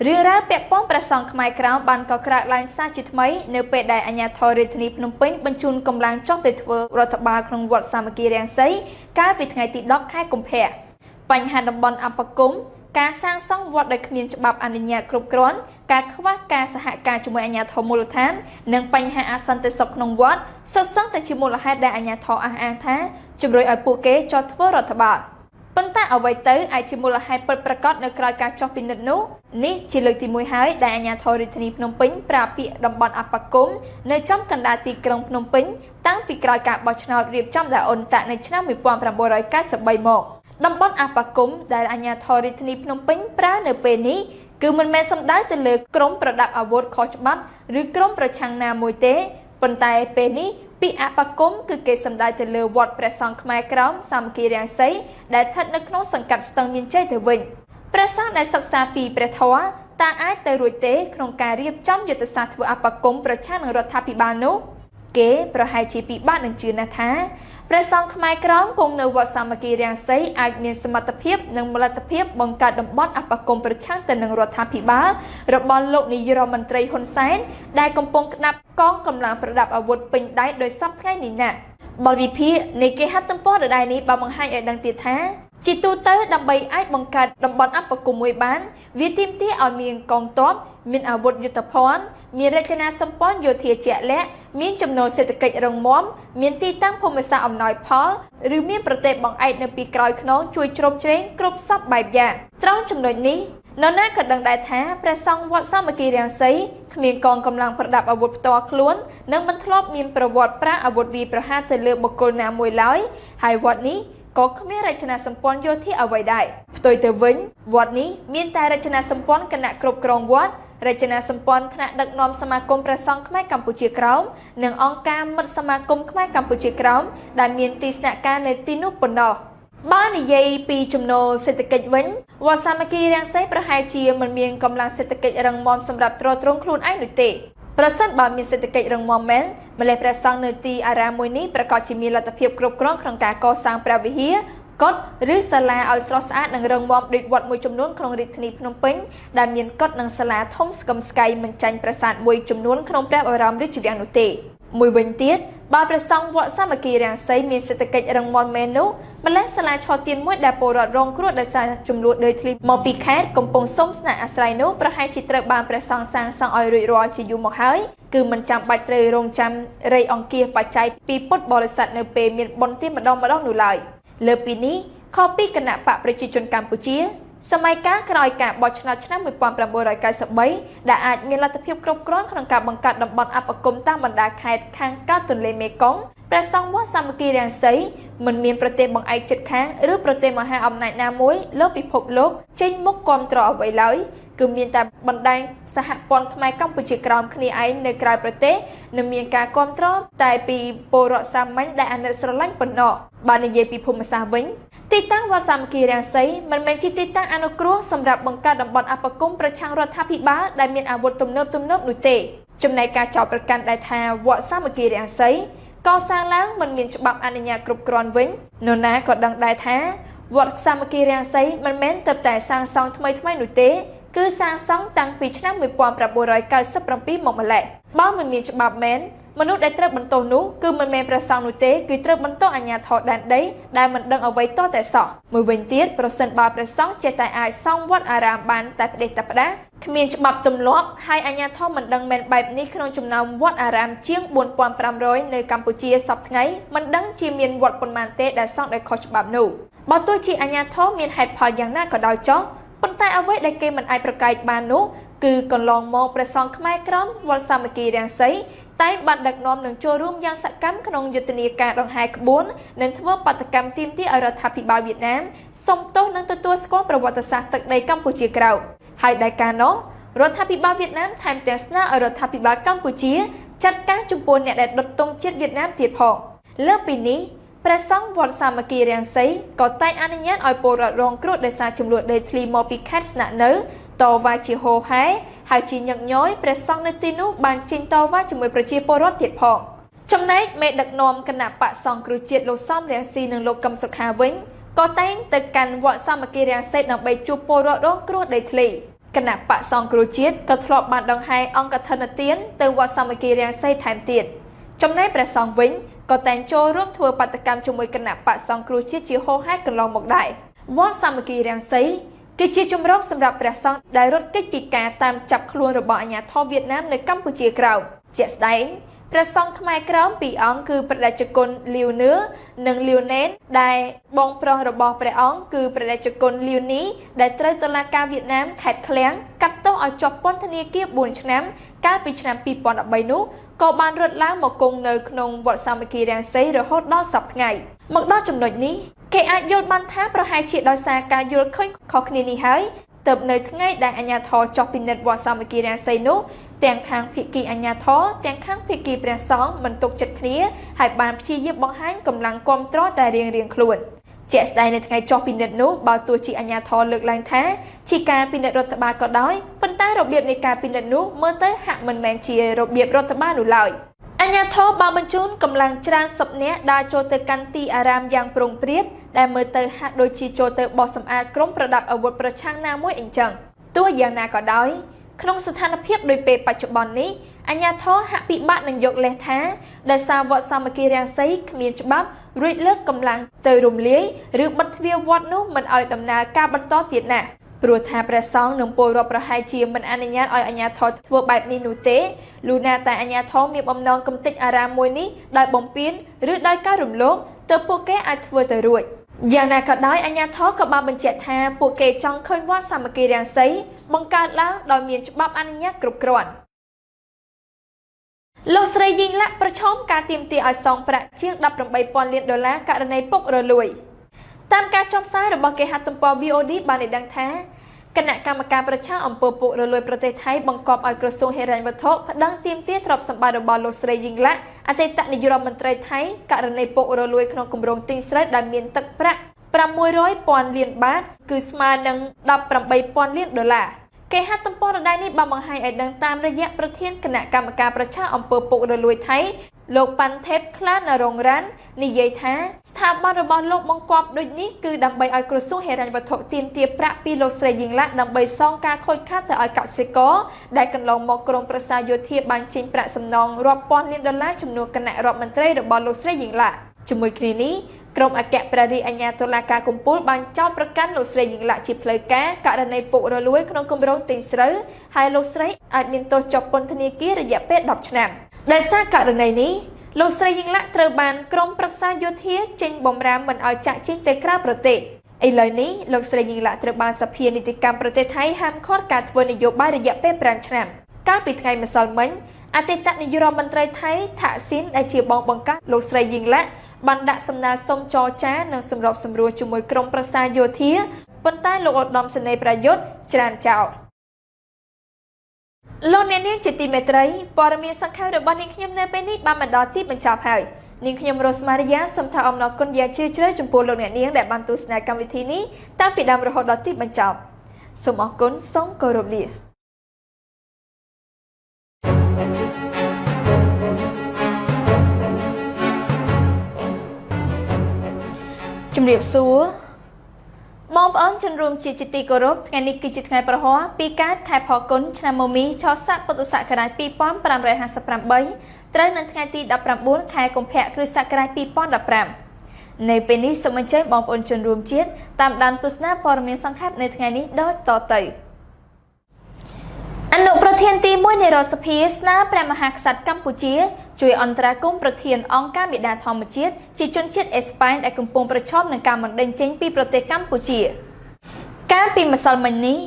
រឿងរ៉ាវពាក់ព័ន្ធព្រះសង្ឃខ្មែរក្រោមបានកក្រើកឡើងសារជាថ្មីនៅពេលដែលអាជ្ញាធររាជធានីភ្នំពេញបញ្ជូនកម្លាំងចុះទៅធ្វើរដ្ឋបាលក្នុងវត្តសាមគ្គីរាំងសីកាលពីថ្ងៃទី 10 ខែកុម្ភៈបញ្ហាតំបន់អបគមការសាងសង់វត្តដោយគ្មានច្បាប់អនុញ្ញាតគ្រប់គ្រាន់ការខ្វះការសហការជាមួយអាជ្ញាធរមូលដ្ឋាននិងបញ្ហាអសន្តិសុខក្នុងវត្តសុទ្ធសឹងតែជាមូលហេតុដែលអាជ្ញាធរអះអាងថាជំរុញឲ្យពួកគេចុះធ្វើរដ្ឋបាលប៉ុន្តែអ្វីទៅអាចជាមូលហេតុពិតប្រាកដនៅក្រៅការចុះពិនិត្យនោះនេះជាលើកទី1ហើយដែលអាជ្ញាធររាជធានីភ្នំពេញប្រើពាក្យតំបន់អបគមនៅចំកណ្ដាលទីក្រុងភ្នំពេញតាំងពីក្រោយការបោះឆ្នោតរៀបចំដោយអ៊ុនតាក់នៅឆ្នាំ 1993 មកតំបន់អបគមដែលអាជ្ញាធររាជធានីភ្នំពេញប្រើនៅពេលនេះគឺមិនមែនសំដៅទៅលើក្រុមប្រដាប់អាវុធខុសច្បាប់ឬក្រុមប្រឆាំងណាមួយទេប៉ុន្តែពេលនេះពាក្យអបគមគឺគេសំដៅទៅលើវត្តព្រះសង្ឃខ្មែរក្រោមសាមគ្គីរាំងសីដែលស្ថិតនៅក្នុងសង្កាត់ស្ទឹងមានជ័យទៅវិញព្រះសង្ឃដែលសិក្សាពីព្រះធម៌តើអាចទៅរួចទេក្នុងការរៀបចំយុទ្ធសាស្ត្រធ្វើអបគមប្រឆាំងនឹងរដ្ឋាភិបាលនោះគេប្រហែលជាពិបាកនឹងជឿណាស់ថាព្រះសង្ឃខ្មែរក្រោមគង់នៅវត្តសាមគ្គីរាំងសីអាចមានសមត្ថភាពនិងមលទ្ធភាពបង្កើតតំបន់អបគមប្រឆាំងទៅនឹងរដ្ឋាភិបាលរបស់លោកនាយរដ្ឋមន្ត្រីហ៊ុនសែនដែលកំពុងក្តាប់កងកម្លាំងប្រដាប់អាវុធពេញដៃដោយសពថ្ងៃនេះណាបទវិភាគនៃគេហទំព័រដដែលនេះបានបង្ហាញឲ្យដឹងទៀតថាជាទូទៅដើម្បីអាចបង្កើតតំបន់អបគមមួយបានវាទាមទារឲ្យមានកងទ័ពមានអាវុធយុទ្ធភ័ណ្ឌមានរចនាសម្ព័ន្ធយោធាជាក់លាក់មានចំណូលសេដ្ឋកិច្ចរឹងមាំមានទីតាំងភូមិសាស្ត្រអំណោយផលឬមានប្រទេសបង្អែកនៅពីក្រោយខ្នងជួយជ្រោមជ្រែងគ្រប់សពបែបយ៉ាងត្រង់ចំណុចនេះនរណាក៏ដឹងដែរថាព្រះសង្ឃវត្តសាមគ្គីរាំងសីគ្មានកងកម្លាំងប្រដាប់អាវុធផ្ទាល់ខ្លួននិងមិនធ្លាប់មានប្រវត្តិប្រើអាវុធវាយប្រហារទៅលើបុគ្គលណាមួយឡើយហើយវត្តនេះក៏គ្មានរចនាសម្ព័ន្ធយោធាអ្វីដែរផ្ទុយទៅវិញវត្តនេះមានតែរចនាសម្ព័ន្ធគណៈគ្រប់គ្រងវត្តរចនាសម្ព័ន្ធថ្នាក់ដឹកនាំសមាគមព្រះសង្ឃខ្មែរកម្ពុជាក្រោមនិងអង្គការមិត្តសមាគមខ្មែរកម្ពុជាក្រោមដែលមានទីស្នាក់ការនៅទីនោះប៉ុណ្ណោះបើនិយាយពីចំណូលសេដ្ឋកិច្ចវិញវត្តសាមគ្គីរាំងសីប្រហែលជាមិនមានកម្លាំងសេដ្ឋកិច្ចរឹងមាំសម្រាប់ទ្រទ្រង់ខ្លួនឯងនោះទេប្រសិនបើមានសេដ្ឋកិច្ចរឹងមាំមែនម្លេះព្រះសង្ឃនៅទីអារាមមួយនេះប្រកាសជាមានលទ្ធភាពគ្រប់គ្រាន់ក្នុងការកសាងព្រះវិហារកុដិឬសាលាឲ្យស្រស់ស្អាតនិងរឹងមាំដូចវត្តមួយចំនួនក្នុងរាជធានីភ្នំពេញដែលមានកុដិនិងសាលាធំស្កឹមស្កៃមិនចាញ់ប្រាសាទមួយចំនួនក្នុងព្រះបរមរាជវាំងនោះទេមួយវិញទៀតបើព្រះសង្ឃវត្តសាមគ្គីរាំងសីមានសេដ្ឋកិច្ចរឹងមាំមែននោះម្លេះសាលាឆទានមួយដែលពលរដ្ឋរងគ្រោះដោយសារចំនួនដីធ្លីមកពីខេត្តកំពង់សុំស្នាក់អាស្រ័យនោះប្រហែលជាត្រូវបានព្រះសង្ឃសាងសង់ឲ្យរួចរាល់ជាយូរមកហើយគឺមិនចាំបាច់ត្រូវរងចាំរៃអង្គាសបច្ច័យពីពុទ្ធបរិស័ទនៅពេលមានបុណ្យទានម្ដងនោះឡើយលើពីនេះខុសពីគណៈបកប្រជាជនកម្ពុជាសម័យកាលក្រោយការបោះឆ្នោតឆ្នាំ 1993 ដែលអាចមានលទ្ធភាពគ្រប់គ្រាន់ក្នុងការបង្កើតតំបន់អបគមតាមបណ្ដាខេត្តខាងកើតទន្លេមេគង្គព្រះសង្ឃវត្តសាមគ្គីរាំងសីមិនមានប្រទេសបង្អែកជិតខាងឬប្រទេសមហាអំណាចណាមួយលើពិភពលោកចេញមុខគាំទ្រអ្វីឡើយគឺមានតែបណ្ដាញសហព័ន្ធខ្មែរកម្ពុជាក្រោមគ្នាឯងនៅក្រៅប្រទេសនិងមានការគាំទ្រតែពីពលរដ្ឋសាមញ្ញដែលអាណិតស្រឡាញ់ប៉ុណ្ណោះបើនិយាយពីភូមិសាស្ត្រវិញទីតាំងវត្តសាមគ្គីរាំងសីមិនមែនជាទីតាំងអនុគ្រោះសម្រាប់បង្កើតតំបន់អបគមប្រឆាំងរដ្ឋាភិបាលដែលមានអាវុធទំនើបនោះទេចំណែកការចោទប្រកាន់ដែលថាវត្តសាមគ្គីរាំងសីកសាងឡើងមិនមានច្បាប់អនុញ្ញាតគ្រប់គ្រាន់វិញនរណាក៏ដឹងដែរថាវត្តសាមគ្គីរាំងសីមិនមែនទើបតែសាងសង់ថ្មីនោះទេគឺសាងសង់តាំងពីឆ្នាំ 1997 មកម្ល៉េះបើមិនមានច្បាប់មែន មនុស្សដែលត្រូវបន្ទោសនោះគឺមិនមែនព្រះសង្ឃនោះទេគឺត្រូវបន្ទោសអាជ្ញាធរដែនដីដែលមិនដឹងអ្វីតតែសោះមួយវិញទៀតប្រសិនបើព្រះសង្ឃចេះតែអាចសង់វត្តអារាមបានតែផ្ដេសតែផ្ដាសគ្មានច្បាប់ទម្លាប់ហើយអាជ្ញាធរមិនដឹងមែនបែបនេះក្នុងចំណោមវត្តអារាមជាង 4500 នៅកម្ពុជាសពថ្ងៃមិនដឹងជាមានវត្តប៉ុន្មានទេដែលសង់ដោយខុសច្បាប់នោះបើទោះជាអាជ្ញាធរមានហេតុផលយ៉ាងណាក៏ដោយចុះប៉ុន្តែអ្វីដែលគេមិនអាចប្រកែកបាននោះគឺកន្លងមកព្រះសង្ឃខ្មែរក្រមវត្តសាមគ្គីរាំងសីតែបានដឹកនាំនឹងចូលរួមយ៉ាងសកម្មក្នុងយុទ្ធនាការដង្ហែក្បួននិងធ្វើបាតកម្មទាមទារឲ្យរដ្ឋាភិបាលវៀតណាមសុំទោសនិងទទួលស្គាល់ប្រវត្តិសាស្ត្រទឹកដីកម្ពុជាក្រោមហើយដែលការនោះរដ្ឋាភិបាលវៀតណាមថែមទាំងស្នើឲ្យរដ្ឋាភិបាលកម្ពុជាចាត់ការចំពោះអ្នកដែលដុតទង់ជាតិវៀតណាមទៀតផងលើសពីនេះព្រះសង្ឃវត្តសាមគ្គីរាំងសីក៏តែងអនុញ្ញាតឲ្យពលរដ្ឋរងគ្រោះដោយសារចំនួនដីធ្លីមកពីខេត្តស្នាក់នៅតវ៉ាជាហូហែហើយជាញឹកញយព្រះសង្ឃនៅទីនោះបានចេញតវ៉ាជាមួយប្រជាពលរដ្ឋទៀតផងចំណែកមេដឹកនាំគណៈបកសង្គ្រោះជាតិលោកសំរាំងស៊ីនិងលោកកឹមសុខាវិញក៏តែងទៅកាន់វត្តសាមគ្គីរាំងសីដើម្បីជួបពលរដ្ឋរងគ្រោះដីធ្លីគណៈបកសង្គ្រោះជាតិក៏ធ្លាប់បានដង្ហែអង្គកឋិនទានទៅវត្តសាមគ្គីរាំងសីថែមទៀតចំណែកព្រះសង្ឃវិញក៏តែងចូលរួមធ្វើបាតកម្មជាមួយគណៈបកសង្គ្រោះជាតិជាហូហែកន្លងមកដែរវត្តសាមគ្គីរាំងសីគឺជាជំរកសម្រាប់ព្រះសង្ឃដែលរត់គេចពីការតាមចាប់ខ្លួនរបស់អាជ្ញាធរវៀតណាមនៅកម្ពុជាក្រោមជាក់ស្ដែងព្រះសង្ឃខ្មែរក្រោមពីរអង្គគឺព្រះតេជគុណលាវនឿនិងលាវណែនដែលបងប្រុសរបស់ព្រះអង្គគឺព្រះតេជគុណលាវនីដែលត្រូវតុលាការវៀតណាមខេត្តឃ្លាំងកាត់ទោសឲ្យជាប់ពន្ធនាគារ4ឆ្នាំកាលពីឆ្នាំ2013នោះក៏បានរត់ឡើងមកគង់នៅក្នុងវត្តសាមគ្គីរាំងសីរហូតដល់សប្តាហ៍ថ្ងៃមកដល់ចំណុចនេះគេអាចយល់បានថាប្រហែលជាដោយសារការយល់ឃើញខុសគ្នានេះហើយទើបនៅថ្ងៃដែលអាជ្ញាធរចុះពិនិត្យវត្តសាមគ្គីរាំងសីនោះទាំងខាងភាគីអាជ្ញាធរទាំងខាងភាគីព្រះសង្ឃមិនទុកចិត្តគ្នាហើយបានព្យាយាមបង្ហាញកម្លាំងគាំទ្រតែរៀងៗខ្លួនជាក់ស្ដែងនៅថ្ងៃចុះពិនិត្យនោះបើទោះជាអាជ្ញាធរលើកឡើងថាជាការពិនិត្យរដ្ឋបាលក៏ដោយប៉ុន្តែរបៀបនៃការពិនិត្យនោះមើលទៅហាក់មិនមែនជារបៀបរដ្ឋបាលនោះឡើយអាជ្ញាធរបានបញ្ជូនកម្លាំងច្រើនសិបនាក់ដើរចូលទៅកាន់ទីអារាមយ៉ាងប្រុងប្រៀបដែលមើលទៅហាក់ដូចជាចូលទៅបោះសម្អាតក្រុមប្រដាប់អាវុធប្រឆាំងណាមួយអញ្ចឹងទោះយ៉ាងណាក៏ដោយក្នុងស្ថានភាពដូចពេលបច្ចុប្បន្ននេះអាជ្ញាធរហាក់ពិបាកនឹងយកលេសថាដោយសារវត្តសាមគ្គីរាំងសីគ្មានច្បាប់រួចលើកកម្លាំងទៅរំលាយឬបិទទ្វារវត្តនោះមិនឲ្យដំណើរការបន្តទៀតណាព្រោះថាព្រះសង្ឃនិងពលរដ្ឋប្រហែលជាមិនអនុញ្ញាតឲ្យអាជ្ញាធរធ្វើបែបនេះនោះទេលុះណាតែអាជ្ញាធរមានបំណងកំទេចអារាមមួយនេះដោយបំពានឬដោយការរំលោភទើបពួកគេអាចធ្វើទៅរួចយ៉ាងណាក៏ដោយអាជ្ញាធរក៏បានបញ្ជាក់ថាពួកគេចង់ឃើញវត្តសាមគ្គីរាំងសីបង្កើតឡើងដោយមានច្បាប់អនុញ្ញាតគ្រប់គ្រាន់លោកស្រីយីងឡាក់ប្រឈមការទាមទារឲ្យសងប្រាក់ជាង $18,000 លានករណីពុករលួយតាមការចុះផ្សាយរបស់គេហទំព័រ VOD បានឲ្យដឹងថាគណៈកម្មការប្រឆាំងអំពើពុករលួយប្រទេសថៃបង្គាប់ឲ្យក្រសួងហិរញ្ញវត្ថុប្តឹងទាមទារទ្រព្យសម្បត្តិរបស់លោកស្រីយីងឡាក់អតីតនាយករដ្ឋមន្ត្រីថៃករណីពុករលួយក្នុងគម្រោងទិញស្រូវដែលមានទឹកប្រាក់$600,000 លានគឺស្មើនឹង$18,000 លានគេហទំព័រដដែលនេះបានបង្ហាញឲ្យដឹងតាមរយៈប្រធានគណៈកម្មការប្រឆាំងអំពើពុករលួយថៃលោកប៉ាន់ថេបខ្លានរងរ៉ាន់និយាយថាស្ថាប័នរបស់លោកបង្គាប់ដូចនេះគឺដើម្បីឲ្យក្រសួងហិរញ្ញវត្ថុទាមទារប្រាក់ពីលោកស្រីយីងឡាក់ដើម្បីសងការខូចខាតទៅឲ្យកសិករដែលកន្លងមកក្រមប្រសាយោធាបានចេញប្រាក់សំណងរាប់ពាន់លានដុល្លារជំនួសគណៈរដ្ឋមន្ត្រីរបស់លោកស្រីយីងឡាក់ជាមួយគ្នានេះក្រុមអគ្គព្រះរាជអាជ្ញាតុលាការកំពូលបានចោទប្រកាន់លោកស្រីយីងឡាក់ជាផ្លូវការករណីពុករលួយក្នុងគម្រោងទិញស្រូវហើយលោកស្រីអាចមានទោសជាប់ពន្ធនាគាររយៈពេល10ឆ្នាំដោយសារករណីនេះលោកស្រីយីងឡាក់ត្រូវបានក្រុមប្រឹក្សាយោធាចេញបំរាមមិនឲ្យចាក់ចេញទៅក្រៅប្រទេសឥឡូវនេះលោកស្រីយីងឡាក់ត្រូវបានសភានីតិកម្មប្រទេសថៃហាមឃាត់ការធ្វើនយោបាយរយៈពេល5ឆ្នាំកាលពីថ្ងៃម្សិលមិញអតីតនាយករដ្ឋមន្ត្រីថៃថាក់ស៊ីនដែលជាបងបង្កើតលោកស្រីយីងឡាក់បានដាក់សំណើសុំចរចានិងសម្របសម្រួលជាមួយក្រុមប្រឹក្សាយោធាប៉ុន្តែលោកឧត្តមសេនីយ៍ប្រយុទ្ធច្រានចោលលោកអ្នកនាងជាទីមេត្រីព័ត៌មានសង្ខេបរបស់នាងខ្ញុំនៅពេលនេះបានមកដល់ទីបញ្ចប់ហើយនាងខ្ញុំរស់ម៉ារីយ៉ាសូមថ្លែងអំណរគុណយ៉ាងជ្រាលជ្រៅចំពោះលោកអ្នកនាងដែលបានទស្សនាកម្មវិធីនេះតាំងពីដើមរហូតដល់ទីបញ្ចប់សូមអរគុណសូមគោរពលាជំរាបសួរ បងប្អូនជនរួមជាទីគោរពថ្ងៃនេះគឺជាថ្ងៃប្រហ័សពីកើតខែផលគុណឆ្នាំមមីឆស័កពុទ្ធសករាជ2558ត្រូវនៅថ្ងៃទី19ខែកុម្ភៈគ្រិស្តសករាជ2015នៅពេលនេះសូមអញ្ជើញបងប្អូនជនរួមជាតិតាមដានទស្សនាព័ត៌មានសង្ខេបនៅថ្ងៃនេះដូចតទៅអនុប្រធានទី1នៃរដ្ឋសភាស្នើព្រះមហាក្សត្រកម្ពុជាជួយអន្តរាគមន៍ប្រធានអង្គការមេដាធម្មជាតិជាជនជាតិអេស្ប៉ាញដែលកំពុងប្រឈមនឹងការបណ្តេញចេញពីប្រទេសកម្ពុជាកាលពីម្សិលមិញនេះ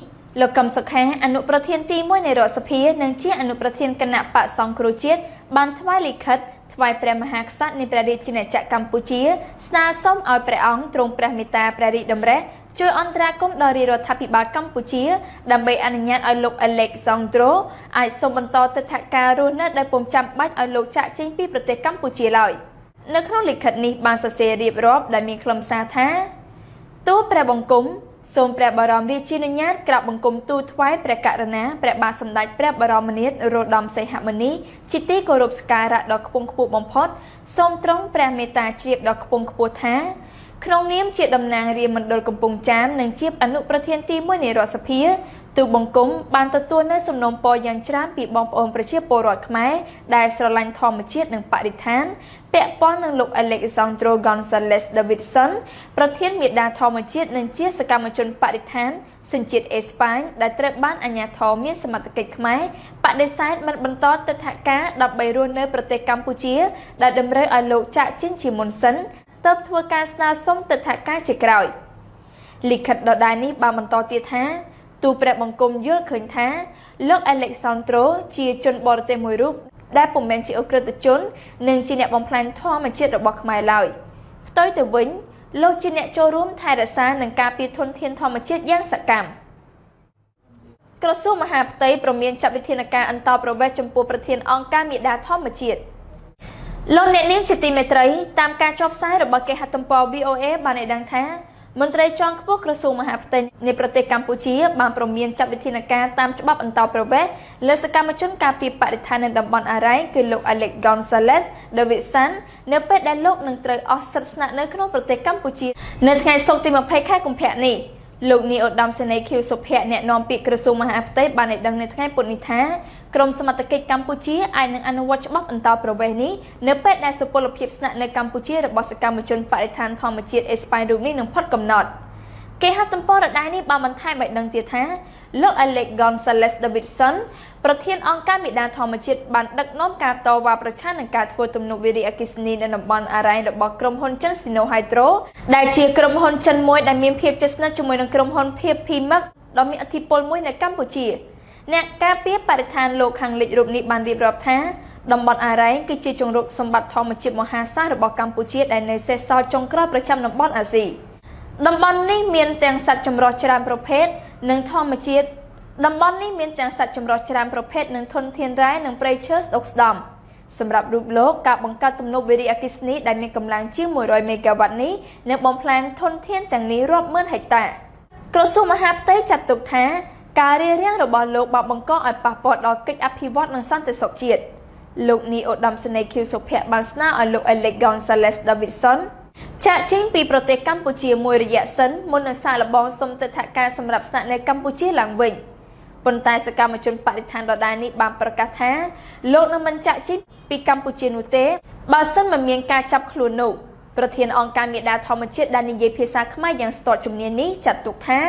លោកកឹមសុខាអនុប្រធានទី1នៃរដ្ឋសភានិងជាអនុប្រធានគណៈបក្សសង្គ្រោះជាតិបានថ្វាយលិខិតថ្វាយព្រះមហាក្សត្រនៃព្រះរាជាណាចក្រកម្ពុជាស្នើសុំឲ្យព្រះអង្គទ្រង់ព្រះមេត្តាព្រះរាជតម្រិះជួយអន្តរាគមន៍ដល់រដ្ឋាភិបាលកម្ពុជាដើម្បីអនុញ្ញាតឲ្យលោក Alexandro អាចសូមបន្តទិដ្ឋាការរស់នៅដោយពុំចាំបាច់ឲ្យលោកចាក់ចេញពីប្រទេសកម្ពុជាឡើយនៅក្នុងលិខិតនេះបានសរសេររៀបរាប់ដែលមានខ្លឹមសារថាទូលព្រះបង្គំសូមព្រះបរមរាជានុញ្ញាតក្រាបបង្គំទូលថ្វាយព្រះករុណាព្រះបាទសម្ដេចព្រះបរមនាថនរោត្តមសីហមុនីជាទីគោរពសក្ការៈដ៏ខ្ពង់ខ្ពស់បំផុតសូមទ្រង់ព្រះមេត្តាជាដ៏ខ្ពង់ខ្ពស់ថាក្នុងនាមជាតំណាងរាជមណ្ឌលកំពង់ចាមនិងជាអនុប្រធានទី1នៃរដ្ឋសភាទូលបង្គំបានទទួលនូវសំណូមពរយ៉ាងច្រើនពីបងប្អូនប្រជាពលរដ្ឋខ្មែរដែលស្រឡាញ់ធម្មជាតិនិងបរិស្ថានពាក់ព័ន្ធនឹងលោក Alexandro Gonzalez Davidson ប្រធានមេដាធម្មជាតិនិងជាសកម្មជនបរិស្ថានសញ្ជាតិអេស្ប៉ាញដែលត្រូវបានអាជ្ញាធរមានសមត្ថកិច្ចខ្មែរបដិសេធមិនបន្តទិដ្ឋាការដើម្បីរស់នៅប្រទេសកម្ពុជាដែលតម្រូវឲ្យលោកចាក់ចេញជាមុនសិនទើបធ្វើការស្នើសុំទិដ្ឋាការជាក្រោយលិខិតដដែលនេះបានបន្តទៀតថាទូលព្រះបង្គំយល់ឃើញថាលោក Alexandro ជាជនបរទេសមួយរូបដែលពុំមែនជាអក្រិតជននិងជាអ្នកបំផ្លាញធម្មជាតិរបស់ខ្មែរឡើយផ្ទុយទៅវិញលោកជាអ្នកចូលរួមថែរក្សានិងការពារធនធានធម្មជាតិយ៉ាងសកម្មក្រសួងមហាផ្ទៃព្រមានចាត់វិធានការអន្តរប្រវេសន៍ចំពោះប្រធានអង្គការមេដាធម្មជាតិលោកអ្នកនាងជាទីមេត្រីតាមការចុះផ្សាយរបស់គេហទំព័រ VOA បានឲ្យដឹងថាមន្ត្រីជាន់ខ្ពស់ក្រសួងមហាផ្ទៃនៃប្រទេសកម្ពុជាបានព្រមានចាត់វិធានការតាមច្បាប់អន្តរប្រវេសន៍លើសកម្មជនការពារបរិស្ថាននៅតំបន់អារ៉ៃគឺលោក Alex Gonzalez Davidson នៅពេលដែលលោកនឹងត្រូវអស់សិទ្ធិស្នាក់នៅក្នុងប្រទេសកម្ពុជានៅថ្ងៃសុក្រទី20ខែកុម្ភៈនេះលោកនាយឧត្តមសេនីយ៍ ខៀវសុភ័ក្រអ្នកនាំពាក្យក្រសួងមហាផ្ទៃបានឲ្យដឹងនៅថ្ងៃពុធនេះថាក្រមសមត្ថកិច្ចកម្ពុជាអាចនឹងអនុវត្តច្បាប់អន្តរប្រវេសន៍នេះនៅពេលដែលសុពលភាពស្នាក់នៅកម្ពុជារបស់សកម្មជនបរិស្ថានធម្មជាតិអេស្ប៉ាញរូបនេះនឹងផុតកំណត់គេហទំព័រដដែលនេះបានបន្ថែមឲ្យដឹងទៀតថាលោក Alex Gonzalez Davidson ប្រធានអង្គការមេដាធម្មជាតិបានដឹកនាំការតវ៉ាប្រឆាំងនឹងការធ្វើទំនប់វារីអគ្គិសនីនៅតំបន់អារ៉ៃរបស់ក្រុមហ៊ុនចិន Sino Hydro ដែលជាក្រុមហ៊ុនចិនមួយដែលមានភាពជិតស្និទ្ធជាមួយនឹងក្រុមហ៊ុន Pemex ដ៏មានឥទ្ធិពលមួយនៅកម្ពុជាអ្នកការពារបរិស្ថានលោកខាងលិចរូបនេះបានរៀបរាប់ថាតំបន់អារ៉ៃគឺជាជង្រុកសម្បត្តិធម្មជាតិមហាសាលរបស់កម្ពុជាដែលនៅសេសសល់ចុងក្រោយប្រចាំតំបន់អាស៊ីតំបន់នេះមានទាំងសត្វចម្រុះច្រើនប្រភេទនិងធម្មជាតិតំបន់នេះមានទាំងសត្វចម្រុះច្រើនប្រភេទនិងធនធានរ៉ែនិងព្រៃឈើស្តុកស្តម្ភសម្រាប់រូបលោកការបង្កើតទំនប់វារីអគ្គិសនីដែលមានកម្លាំងជាង100មេហ្គាវ៉ាត់នេះនឹងបំផ្លាញធនធានទាំងនេះរាប់ម៉ឺនហិកតាក្រសួងមហាផ្ទៃចាត់ទុកថាការរារាំងរបស់លោកបានបង្កឲ្យប៉ះពាល់ដល់កិច្ចអភិវឌ្ឍនិងសន្តិសុខជាតិលោកនាយឧត្តមសេនីយ៍ ខៀវសុភ័ក្របានស្នើឲ្យលោក Alex Gonzalez Davidson ចាក់ចេញពីប្រទេសកម្ពុជាមួយរយៈសិនមុននឹងសាកល្បងសុំទិដ្ឋាការសម្រាប់ស្នាក់នៅកម្ពុជាឡើងវិញប៉ុន្តែសកម្មជនបរិស្ថានដដែលនេះបានប្រកាសថាលោកនឹងមិនចាក់ចេញពីកម្ពុជានោះទេបើសិនមិនមានការចាប់ខ្លួននោះប្រធានអង្គការមេដាធម្មជាតិដែលនិយាយភាសាខ្មែរយ៉ាងស្ទាត់ជំនាញនេះចាត់ទុកថា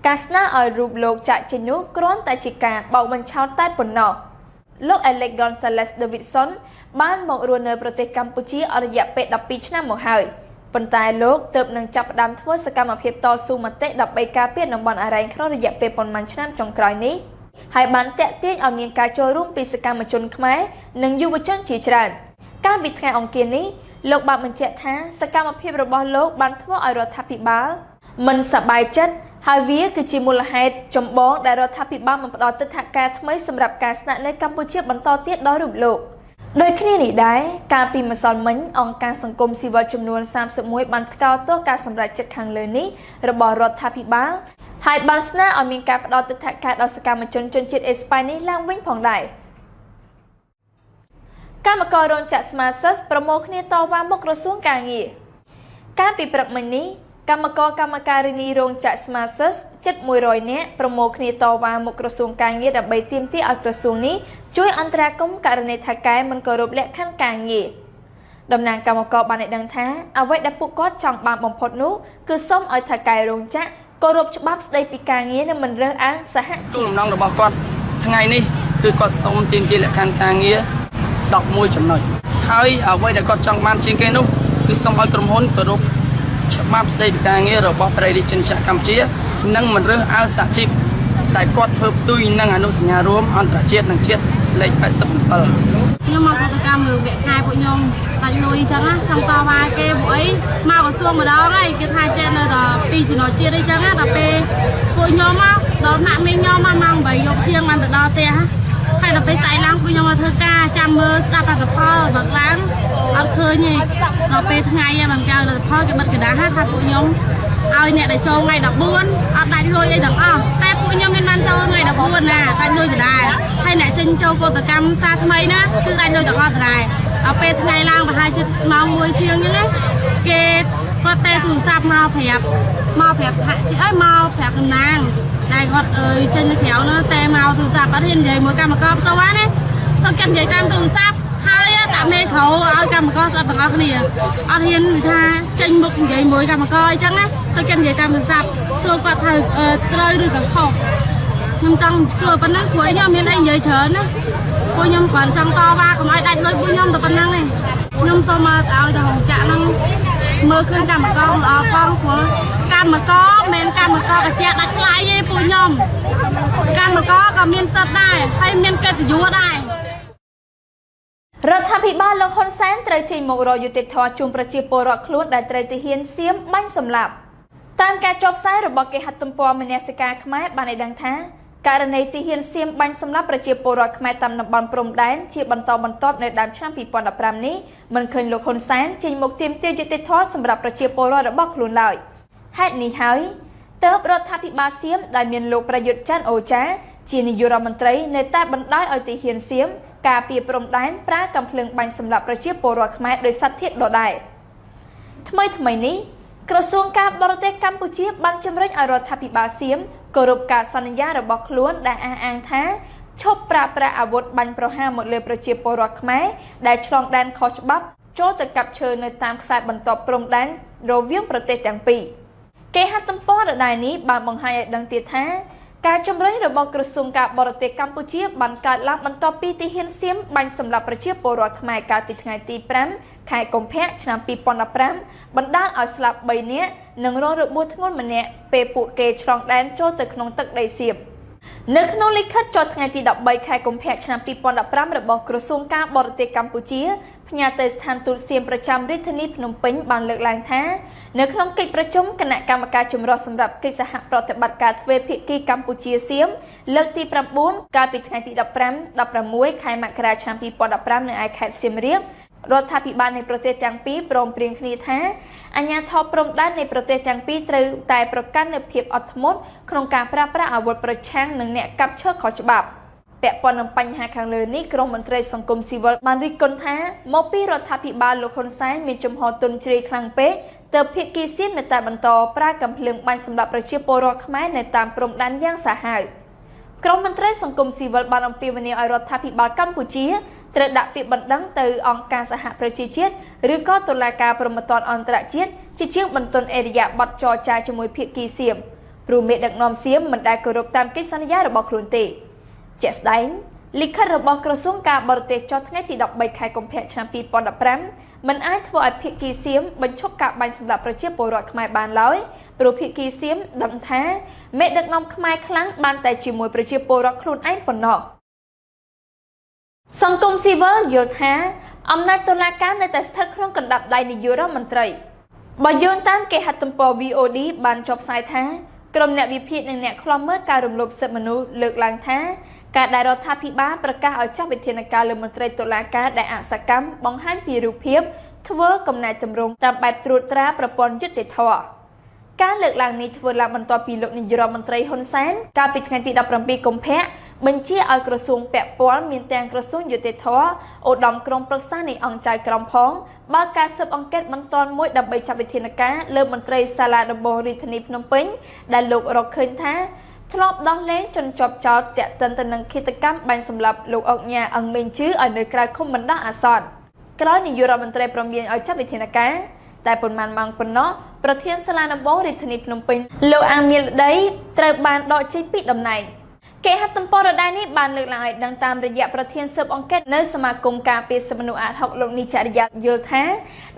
ការស្នើឲ្យរូបលោកចាក់ចេញនោះគ្រាន់តែជាការបោកបញ្ឆោតតែប៉ុណ្ណោះលោក Alex Gonzalez Davidson បានមករស់នៅប្រទេសកម្ពុជាអស់រយៈពេល12ឆ្នាំមកហើយប៉ុន្តែលោកទើបនឹងចាប់ផ្ដើមធ្វើសកម្មភាពតស៊ូមតិដើម្បីការពារតំបន់អារ៉ៃក្នុងរយៈពេលប៉ុន្មានឆ្នាំចុងក្រោយនេះហើយបានតាក់ទាញឲ្យមានការចូលរួមពីសកម្មជនខ្មែរនិងយុវជនជាច្រើនកាលពីថ្ងៃអង្គារនេះលោកបានបញ្ជាក់ថាសកម្មភាពរបស់លោកបានធ្វើឲ្យរដ្ឋាភិបាលមិនសប្បាយចិត្តហើយវាគឺជាមូលហេតុចម្បងដែលរដ្ឋាភិបាលមិនផ្ដល់ទិដ្ឋាការថ្មីសម្រាប់ការស្នាក់នៅកម្ពុជាបន្តទៀតដល់រូបលោកដោយគ្នានេះដែរកាលពីម្សិលមិញអង្គការសង្គមស៊ីវិលចំនួន31បានថ្កោលទោសការសម្រេចចិត្តខាងលើនេះរបស់រដ្ឋាភិបាលហើយបានស្នើឲ្យមានការផ្ដល់ទិដ្ឋាការដល់សកម្មជនជនជាតិអេស្ប៉ាញនេះឡើងវិញផងដែរកម្មកររោងចក្រ Smart Sys ប្រមូលគ្នាតវ៉ាមុខក្រសួងកាងារកាលពីព្រឹកមិញនេះ កម្មករកម្មការិនីរោងចក្រ Smart Sys ជិត100នាក់ប្រមូលគ្នាតវ៉ាមុខក្រសួងការងារដើម្បីទាមទារឲ្យក្រសួងនេះជួយអន្តរាគមន៍ករណីថៅកែមិនគោរពលក្ខខណ្ឌការងារតំណាងកម្មករបានដឹងថាអ្វីដែលពួកគាត់ចង់បានបំផុតនោះគឺសូមឲ្យថៅកែរោងចក្រគោរពច្បាប់ស្តីពីការងារនិងមិនរើសអើងសហជីព ដំណងរបស់គាត់ថ្ងៃនេះគឺគាត់សូមទាមទារលក្ខខណ្ឌការងារ11ចំណុចហើយអ្វីដែលគាត់ចង់បានជាងគេនោះគឺសូមឲ្យក្រុមហ៊ុនគោរពច្បាប់ស្តីពីការងាររបស់ប្រទេសជនចក្រកម្ពុជានិងមិនរើសអើងសហជីពដែលគាត់ធ្វើផ្ទុយនឹងអនុសញ្ញារួមអន្តរជាតិនិងជាតិលេខ87ខ្ញុំមកទៅកម្មលើវគ្គខែពួកខ្ញុំដាច់លុយអញ្ចឹងចង់តវ៉ាគេពួកអីមកក្រសួងម្ដងហើយគេថាចេះនៅដល់2ចំណុចទៀតអីចឹងដល់ពេលពួកខ្ញុំមកដល់ម៉ាក់មីងខ្ញុំមកម៉ោង8យប់ជាងបានទៅដល់ផ្ទះហើយដល់ពេលស្អែកឡើងពួកខ្ញុំមកធ្វើការចាំមើលស្ដាប់លទ្ធផលបើឡើងអត់ឃើញទេដល់ពេលថ្ងៃហ្នឹងមិនកើលទ្ធផលគេបិទកណ្ដាលថាពួកខ្ញុំឲ្យអ្នកដែលចូលថ្ងៃ14អត់ដាច់លុយអីទាំងអស់តែពួកខ្ញុំមានបានចូលថ្ងៃ14ណាដាច់លុយដដែលហើយអ្នកចេញចូលកតកម្មសារថ្មីណាគឺដាច់លុយទាំងអស់ដដែលដល់ពេលថ្ងៃឡើងប្រហែលជិតម៉ោង1ជាងអញ្ចឹងគេគាត់តែទូរស័ព្ទមកប្រាប់ថាជិះអើយមកប្រាប់តំណាងតែគាត់ចេញទៅក្រៅនោះតែមកទូរស័ព្ទអត់ហ៊ាននិយាយមួយកម្មករផ្ទាល់ណាសុំចិត្តនិយាយតាមទូរស័ព្ទហើយដាក់មេក្រូឲ្យកម្មករស្ដាប់ទាំងអស់គ្នាអត់ហ៊ានថាចេញមុខនិយាយមួយកម្មករអីចឹងណាសុំចិត្តនិយាយតាមទូរស័ព្ទសួរគាត់ត្រូវឬក៏ខុសខ្ញុំចង់សួរប៉ុណ្ណឹងព្រោះខ្ញុំមានអីនិយាយច្រើនណាពួកខ្ញុំគ្រាន់ចង់តវ៉ាកុំឲ្យដាច់លុយពួកខ្ញុំតែប៉ុណ្ណឹងទេខ្ញុំសូមឲ្យទៅរោងចក្រហ្នឹងមើលឃើញកម្មករល្អផងព្រោះកម្មករមិនកម្មករកាជាដាច់ថ្លៃទេពួកខ្ញុំកម្មករក៏មានសិទ្ធិដែរហើយមានកិត្តិយសដែររដ្ឋាភិបាលលោកហ៊ុនសែនត្រូវចេញមករកយុត្តិធម៌ជូនប្រជាពលរដ្ឋខ្លួនដែលត្រូវទាហានសៀមបាញ់សម្លាប់តាមការចុះផ្សាយរបស់គេហទំព័រមនសិការខ្មែរបានឲ្យដឹងថាករណីទាហានសៀមបាញ់សម្លាប់ប្រជាពលរដ្ឋខ្មែរតាមតំបន់ព្រំដែនជាបន្តបន្ទាប់នៅដើមឆ្នាំ2015នេះមិនឃើញលោកហ៊ុនសែនចេញមកទាមទារយុត្តិធម៌សម្រាប់ប្រជាពលរដ្ឋរបស់ខ្លួនឡើយហេតុនេះហើយទើបរដ្ឋាភិបាលសៀមដែលមានលោកប្រយុទ្ធច័ន្ទអូចាជានាយករដ្ឋមន្ត្រីនៅតែបណ្ដោយឲ្យទាហានសៀមការពារព្រំដែនប្រើកាំភ្លើងបាញ់សម្លាប់ប្រជាពលរដ្ឋខ្មែរដោយសត្វធាតុដដែលថ្មីនេះក្រសួងការបរទេសកម្ពុជាបានជំរុញឲ្យរដ្ឋាភិបាលសៀមគោរពការសន្យារបស់ខ្លួនដែលអះអាងថាឈប់ប្រើប្រាស់អាវុធបាញ់ប្រហារមកលើប្រជាពលរដ្ឋខ្មែរដែលឆ្លងដែនខុសច្បាប់ចូលទៅកាប់ឈើនៅតាមខ្សែបន្ទាត់ព្រំដែនរវាងប្រទេសទាំងពីរគេហទំព័រដដែលនេះបានបង្ហាញឲ្យដឹងទៀតថាការជំរុញរបស់ក្រសួងការបរទេសកម្ពុជាបានកើតឡើងបន្ទាប់ពីទាហានសៀមបាញ់សម្លាប់ប្រជាពលរដ្ឋខ្មែរកាលពីថ្ងៃទី5ខែកុម្ភៈឆ្នាំ2015បណ្ដាលឲ្យស្លាប់3នាក់និងរងរបួសធ្ងន់ម្នាក់ពេលពួកគេឆ្លងដែនចូលទៅក្នុងទឹកដីសៀមនៅក្នុងលិខិតចុះថ្ងៃទី13ខែកុម្ភៈឆ្នាំ2015របស់ក្រសួងការបរទេសកម្ពុជាផ្ញើទៅស្ថានទូតសៀមប្រចាំរាជធានីភ្នំពេញបានលើកឡើងថានៅក្នុងកិច្ចប្រជុំគណៈកម្មការចម្រុះសម្រាប់កិច្ចសហប្រតិបត្តិការទ្វេភាគីកម្ពុជាសៀមលើកទី9កាលពីថ្ងៃទី15-16ខែមករាឆ្នាំ2015នៅឯខេត្តសៀមរាបរដ្ឋាភិបាលនៃប្រទេសទាំងពីរព្រមព្រៀងគ្នាថាអាជ្ញាធរព្រំដែននៃប្រទេសទាំងពីរត្រូវតែប្រកាន់នូវភាពអត់ធ្មត់ក្នុងការប្រើប្រាស់អាវុធប្រឆាំងនឹងអ្នកកាប់ឈើខុសច្បាប់ពាក់ព័ន្ធនឹងបញ្ហាខាងលើនេះក្រមមន្ត្រីសង្គមស៊ីវិលបានរិះគន់ថាមកពីរដ្ឋាភិបាលលោកហ៊ុនសែនមានជំហរទន់ជ្រាយខ្លាំងពេកទើបភាគីសៀមនៅតែបន្តប្រើកាំភ្លើងបាញ់សម្លាប់ប្រជាពលរដ្ឋខ្មែរនៅតាមព្រំដែនយ៉ាងសាហាវក្រមមន្ត្រីសង្គមស៊ីវិលបានអំពាវនាវឲ្យរដ្ឋាភិបាលកម្ពុជាត្រូវដាក់ពាក្យបណ្ដឹងទៅអង្គការសហប្រជាជាតិឬក៏តុលាការព្រហ្មទណ្ឌអន្តរជាតិជាជាងបន្ទន់អេរយាប័តចរចាជាមួយភាគីសៀមព្រោះមេដឹកនាំសៀមមិនដែលគោរពតាមកិច្ចសន្យារបស់ខ្លួនទេជាក់ស្ដែងលិខិតរបស់ក្រសួងការបរទេសចុះថ្ងៃទី13ខែកុម្ភៈឆ្នាំ2015មិនអាចធ្វើឲ្យភាគីសៀមបញ្ឈប់ការបាញ់សម្លាប់ប្រជាពលរដ្ឋខ្មែរបានឡើយព្រោះភាគីសៀមដឹងថាមេដឹកនាំខ្មែរខ្លាំងបានតែជាមួយប្រជាពលរដ្ឋខ្លួនឯងប៉ុណ្ណោះសង្គមស៊ីវិលយល់ថាអំណាចតុលាការនៅតែស្ថិតក្នុងកណ្ដាប់ដៃនាយករដ្ឋមន្ត្រីបើយោងតាមគេហទំព័រ VOD បានចុះផ្សាយថាក្រុមអ្នកវិភាគនិងអ្នកខ្លំមើលការរំលោភសិទ្ធិមនុស្សលើកឡើងថាការដែលរដ្ឋាភិបាលប្រកាសឲ្យចាត់វិធានការលើមន្ត្រីតុលាការដែលអសកម្មបង្ហាញពីរូបភាពធ្វើកំណែទម្រង់តាមបែបត្រួតត្រាប្រព័ន្ធយុត្តិធម៌ ការលើកឡើងនេះធ្វើឡើងបន្ទាប់ពីលោកនាយរដ្ឋមន្ត្រីហ៊ុនសែនកាលពីថ្ងៃទី17កុម្ភៈបញ្ជាឲ្យក្រសួងពាក់ព័ន្ធមានទាំងក្រសួងយុតិធធឧត្តមក្រុមប្រឹក្សានៃអង្គចៅក្រមផងបើកការស៊ើបអង្កេតបន្ទាន់មួយដើម្បីចាប់វិធានការលើមន្ត្រីសាលាដំបងរាជធានីភ្នំពេញដែលលោករកឃើញថាធ្លាប់ដោះលែងជនជាប់ចោទតាក់ទិនទៅនឹងឃាតកម្មបាញ់សម្លាប់លោកអុកញ៉ាអឹងមេងជឺឲ្យនៅក្រៅឃុំបណ្ដោះអាសន្នក្រោយនាយករដ្ឋមន្ត្រីព្រមព្រៀងឲ្យចាប់វិធានការតែប៉ុន្មានម៉ោងប៉ុណ្ណោះប្រធានសាលាដំបងរាជធានីភ្នំពេញលោកអាមៀលដីត្រូវបានដកចេញពីតំណែងគេហទំព័រដដែលនេះបានលើកឡើងឲ្យដឹងតាមរយៈប្រធានស៊ើបអង្កេតនៅសមាគមការពារសិទ្ធិមនុស្សអាត60លោកនីចរិយាយល់ថា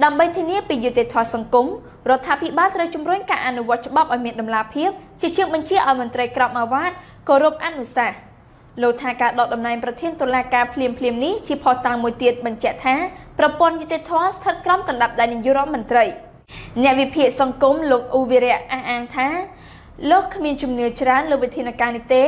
ដើម្បីធានាពីយុត្តិធម៌សង្គមរដ្ឋាភិបាលត្រូវជំរុញការអនុវត្តច្បាប់ឲ្យមានតម្លាភាពជាជាងបញ្ជាឲ្យមន្ត្រីក្រមអាវ៉ាតគោរពអនុសាសន៍លោកថាការដកតំណែងប្រធានតុលាការភ្លាមនេះជាផុសតាំងមួយទៀតបញ្ជាក់ថាប្រព័ន្ធយុត្តិធម៌ស្ថិតក្រោមកណ្ដាប់ដៃនាយករដ្ឋមន្ត្រីអ្នកវិភាគសង្គមលោកអ៊ូវីរៈអះអាងថាលោកគ្មានជំនឿច្រើនលើវិធានការនេះទេ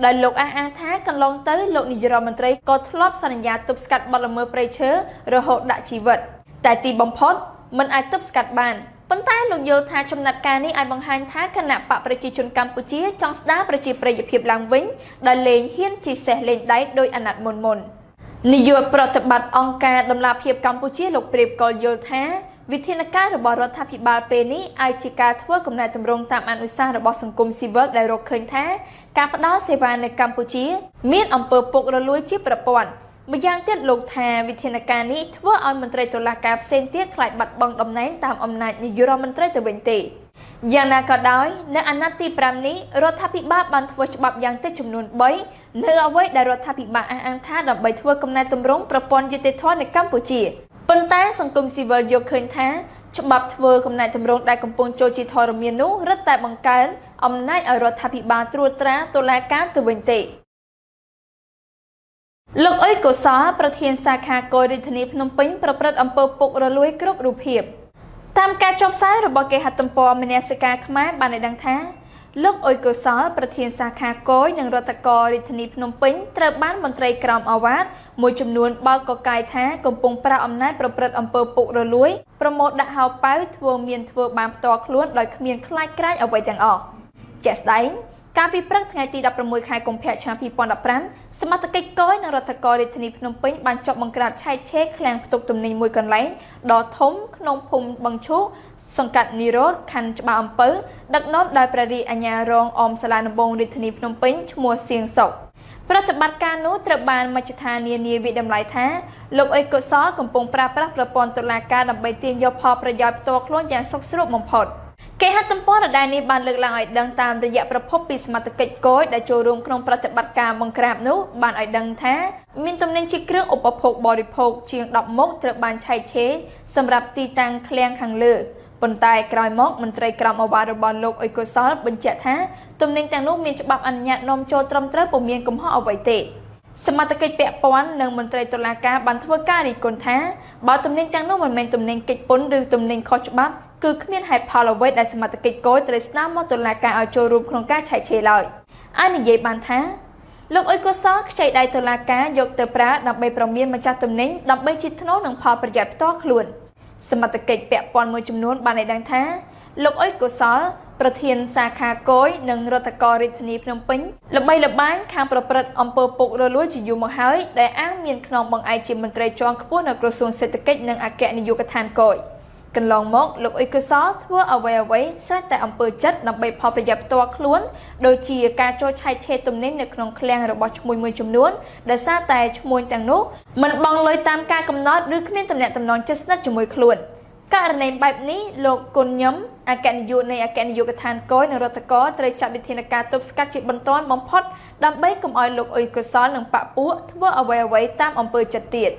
ដោយលោកអះអាងថាកន្លងទៅលោកនាយរដ្ឋមន្ត្រីក៏ធ្លាប់សន្យាទប់ស្កាត់បទល្មើសព្រៃឈើរហូតដាក់ជីវិតតែទីបំផុតមិនអាចទប់ស្កាត់បានប៉ុន្តែលោកយល់ថាចំណាត់ការនេះអាចបង្ហាញថាគណៈបកប្រជាជនកម្ពុជាចង់ស្ដារប្រជាប្រិយភាពឡើងវិញដោយលែងហ៊ានជិះសេះលេងដៃដោយអាណត្តិមុននាយកប្រតិបត្តិអង្គការដំណាភៀបកម្ពុជាលោកព្រាបក៏យល់ថាវិធានការរបស់រដ្ឋាភិបាលពេលនេះអាចជាការធ្វើកំណែទម្រង់តាមអនុសាសន៍របស់សង្គមស៊ីវិលដែលរកឃើញថាការផ្ដល់សេវានៅកម្ពុជាមានអំពើពុករលួយជាប្រព័ន្ធម្យ៉ាងទៀតលោកថាវិធានការនេះធ្វើឲ្យមន្ត្រីតុលាការផ្សេងទៀតខ្លាចបាត់បង់តំណែងតាមអំណាចនាយករដ្ឋមន្ត្រីទៅវិញទេយ៉ាងណាក៏ដោយនៅអាណត្តិទី5នេះរដ្ឋាភិបាលបានធ្វើច្បាប់យ៉ាងតិចចំនួន3នៅអ្វីដែលរដ្ឋាភិបាលអះអាងថាដើម្បីធ្វើកំណែទម្រង់ប្រព័ន្ធយុត្តិធម៌នៅកម្ពុជាប៉ុន្តែសង្គមស៊ីវិលយកឃើញថាច្បាប់ធ្វើកំណែទម្រង់ដែលកំពុងចូលជាធរមាននោះរឹតតែបង្កើនអំណាចឲ្យរដ្ឋាភិបាលត្រួតត្រាតុលាការទៅវិញទេលោកអ៊ុយកុសលប្រធានសាខាគយរាជធានីភ្នំពេញប្រព្រឹត្តអំពើពុករលួយគ្រប់រូបភាពតាមការចុះផ្សាយរបស់គេហទំព័រមនសិការខ្មែរបានឲ្យដឹងថាលោកអ៊ុយកុសលប្រធានសាខាគយនិងរដ្ឋកោរាជធានីភ្នំពេញត្រូវបានមន្ត្រីក្រមអាវ៉ាតមួយចំនួនបើកកកាយថាកំពុងប្រើអំណាចប្រព្រឹត្តអំពើពុករលួយប្រមូលដាក់ហៅប៉ៅធ្វើបានផ្ទាល់ខ្លួនដោយគ្មានខ្លាចក្រែងអ្វីទាំងអស់ជាក់ស្ដែងកាលពីព្រឹកថ្ងៃទី16ខែកុម្ភៈឆ្នាំ2015សមត្ថកិច្ចគយនិងរដ្ឋកោរាជធានីភ្នំពេញបានចាប់បង្ក្រាបឆែកឆេរឃ្លាំងផ្ទុកទំនិញមួយកន្លែងដ៏ធំក្នុងភូមិបឹងឈូកសង្កាត់នីរ៉ូតខណ្ឌច្បារអំពៅដឹកនាំដោយព្រះរាជអាជ្ញារងអមសាលាដំបងរាជធានីភ្នំពេញឈ្មោះសៀងសុកប្រតិបត្តិការនោះត្រូវបានមជ្ឈដ្ឋាននានាវិតម្លៃថាលោកអ៊ុយកុសលកំពុងប្រើប្រាស់ប្រព័ន្ធតុលាការដើម្បីទាញយកផលប្រយោជន៍ផ្ទាល់ខ្លួនយ៉ាងសុខស្រួលបំផុតគេហទំព័រដដែលនេះបានលើកឡើងឲ្យដឹងតាមរយៈប្រភពពីសមាជិកគយដែលចូលរួមក្នុងប្រតិបត្តិការបង្ក្រាបនោះបានឲ្យដឹងថាមានទំនិញជាគ្រឿងឧបភោគបរិភោគជាង10មុខត្រូវបានឆែកឆេរសម្រាប់ទីតាំងឃ្លាំងខាងលើប៉ុន្តែក្រោយមកមន្ត្រីក្រមអាវ៉ាតរបស់លោកអ៊ុយកុសលបញ្ជាក់ថាទំនិញទាំងនោះមានច្បាប់អនុញ្ញាតនាំចូលត្រឹមត្រូវពុំមានកំហុសអ្វីទេសមាជិកពាក់ព័ន្ធនិងមន្ត្រីតុលាការបានធ្វើការរិះគន់ថាបើទំនិញទាំងនោះមិនមែនទំនិញកិច្ចពន្ធឬទំនិញខុសច្បាប់គឺគ្មានហេតុផលអ្វីដែលសមាជិកគយត្រូវស្នើមកតុលាការឲ្យចូលរួមក្នុងការឆែកឆេរឡើយអាចនិយាយបានថាលោកអ៊ុយកុសលខ្ចីដៃតុលាការយកទៅប្រើដើម្បីប្រមានម្ចាស់ទំនិញដើម្បីជិះថ្នូរនឹងផលប្រយោជន៍ផ្ទាល់ខ្លួនសមត្ថកិច្ចពាក់ព័ន្ធមួយចំនួនបានឲ្យដឹងថាលោកអ៊ុយកុសលប្រធានសាខាគយនិងរដ្ឋកោរាជធានីភ្នំពេញល្បីល្បាញខាងប្រព្រឹត្តអំពើពុករលួយជាយូរមកហើយដែលអាងមានខ្នងបង្អែកជាមន្ត្រីជាន់ខ្ពស់នៅក្រសួងសេដ្ឋកិច្ចនិងអគ្គនាយកដ្ឋានគយកន្លងមកលោកអ៊ុយកុសលធ្វើអ្វីស្រេចតែអំពើចិត្តដើម្បីផលប្រយោជន៍ផ្ទាល់ខ្លួនដូចជាការចូលឆែកឆេរទំនិញនៅក្នុងឃ្លាំងរបស់ឈ្មួញមួយចំនួនដែលសារតែឈ្មួញទាំងនោះមិនបង់លុយតាមការកំណត់ឬគ្មានទំនាក់ទំនងជិតស្និទ្ធជាមួយខ្លួនករណីបែបនេះលោកគុណញឹមអគ្គនាយកនៃអគ្គនាយកដ្ឋានគយនិងរដ្ឋកោត្រូវចាត់វិធានការទប់ស្កាត់ជាបន្ទាន់បំផុតដើម្បីកុំឲ្យលោកអ៊ុយកុសលនិងបកពួកធ្វើអ្វីតាមអំពើចិត្តទៀត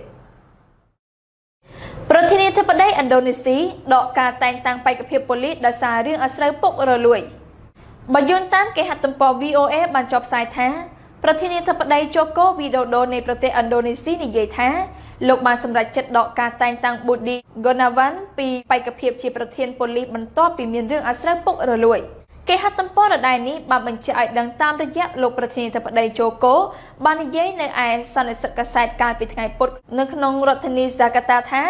ប្រធានាធិបតីឥណ្ឌូនេស៊ីដកការតែងតាំងបេក្ខភាពប៉ូលីសដោយសាររឿងអាស្រូវពុករលួយបើយន្តតាមគេហទំព័រ VOA បានចុះផ្សាយថាប្រធានាធិបតីជូកូវីដូដូនៃប្រទេសឥណ្ឌូនេស៊ីនិយាយថាលោកបានសម្រេចចិត្តដកការតែងតាំងប៊ូឌីហ្គូណាវ៉ាន់ពីបេក្ខភាពជាប្រធានប៉ូលីសបន្ទាប់ពីមានរឿងអាស្រូវពុករលួយគេហទំព័រដដែលនេះបានបញ្ជាក់ឲ្យដឹងតាមរយៈលោកប្រធានាធិបតីជូកូបាននិយាយនៅឯសន្និសីទកាសែតកាលពីថ្ងៃពុធនៅក្នុងរដ្ឋធានីហ្សាកាតាថា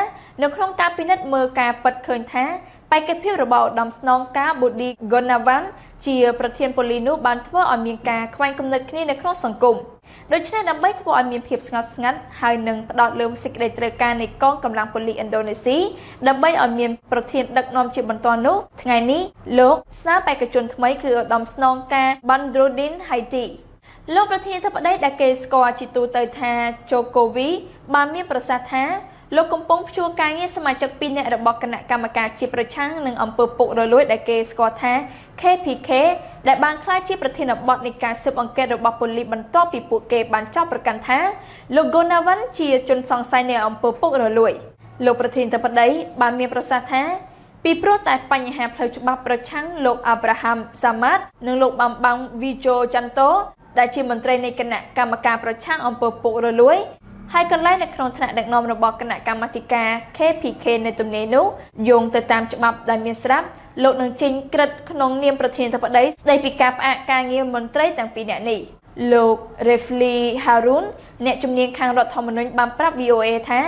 នៅក្នុងការពិនិត្យមើលការពិតឃើញថាប ឯកភាពរបស់ឧត្តមស្នងការបូឌីហ្គូណាវ៉ាន់ជាប្រធានប៉ូលីសនោះបានធ្វើឲ្យមានការខ្វែងគំនិតគ្នានៅក្នុងសង្គមដូច្នេះដើម្បីធ្វើឲ្យមានភាពស្ងប់ស្ងាត់ហើយនឹងផ្ដោតលើសេចក្តីត្រូវការនៃកងកម្លាំងប៉ូលីសឥណ្ឌូនេស៊ីដើម្បីឲ្យមានប្រធានដឹកនាំជាបន្តនោះថ្ងៃនេះលោកស្នើបេក្ខជនថ្មីគឺឧត្តមស្នងការបានដ្រូឌីនហៃទីលោកប្រធានាធិបតីដែលគេស្គាល់ជាទូទៅថាជូកូវីបានមានប្រសាសន៍ថាលោកកំពុងព្យួរការងារសមាជិក2នាក់របស់គណៈកម្មការជាតិប្រឆាំងនឹងអំពើពុករលួយដែលគេស្គាល់ថា KPK ដែលបានក្លាយជាប្រធានបទនៃការស៊ើបអង្កេតរបស់ប៉ូលីសបន្ទាប់ពីពួកគេបានចោទប្រកាន់ថាលោកហ្គូណាវ៉ាន់ជាជនសង្ស័យនៃអំពើពុករលួយលោកប្រធានាធិបតីបានមានប្រសាសន៍ថាពីព្រោះតែបញ្ហាផ្លូវច្បាប់ប្រឆាំងលោកអាប់រ៉ាហាំសាម៉ាតនិងលោកបាំបាំងវីជូចាន់តូដែលជាមន្ត្រីនៃគណៈកម្មការប្រឆាំងអំពើពុករលួយហើយកន្លែងនៅក្នុងថ្នាក់ដឹកនាំរបស់គណៈកម្មាធិការ KPK នៅទំនេរនោះយោងទៅតាមច្បាប់ដែលមានស្រាប់លោកនឹងចេញក្រឹត្យក្នុងនាមប្រធានាធិបតីស្ដីពីការផ្អាកការងារមន្ត្រីទាំងពីរនាក់នេះលោក Refli Harun អ្នកជំនាញខាងរដ្ឋធម្មនុញ្ញបានប្រាប់ VOA ថា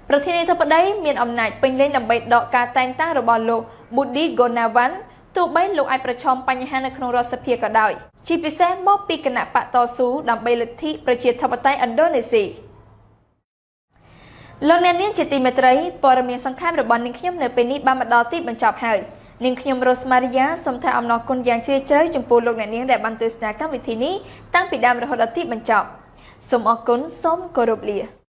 ប្រធានាធិបតីមានអំណាចពេញលេញដើម្បីដកការតែងតាំងរបស់លោក Budi Gunawan ទោះបីលោកអាចប្រឈមបញ្ហានៅក្នុងរដ្ឋសភាក៏ដោយជាពិសេសមកពីគណៈបកតស៊ូដើម្បីលទ្ធិប្រជាធិបតេយ្យឥណ្ឌូនេស៊ីលោកអ្នកនាងជាទីមេត្រីព័ត៌មានសង្ខេបរបស់នាងខ្ញុំនៅពេលនេះបានមកដល់ទីបញ្ចប់ហើយនាងខ្ញុំរ៉ូសម៉ារីយ៉ាសូមថ្លែងអំណរគុណយ៉ាងជ្រាលជ្រៅចំពោះលោកអ្នកនាងដែលបានទស្សនាកម្មវិធីនេះតាំងពីដើមរហូតដល់ទីបញ្ចប់សូមអរគុណសូមគោរពលា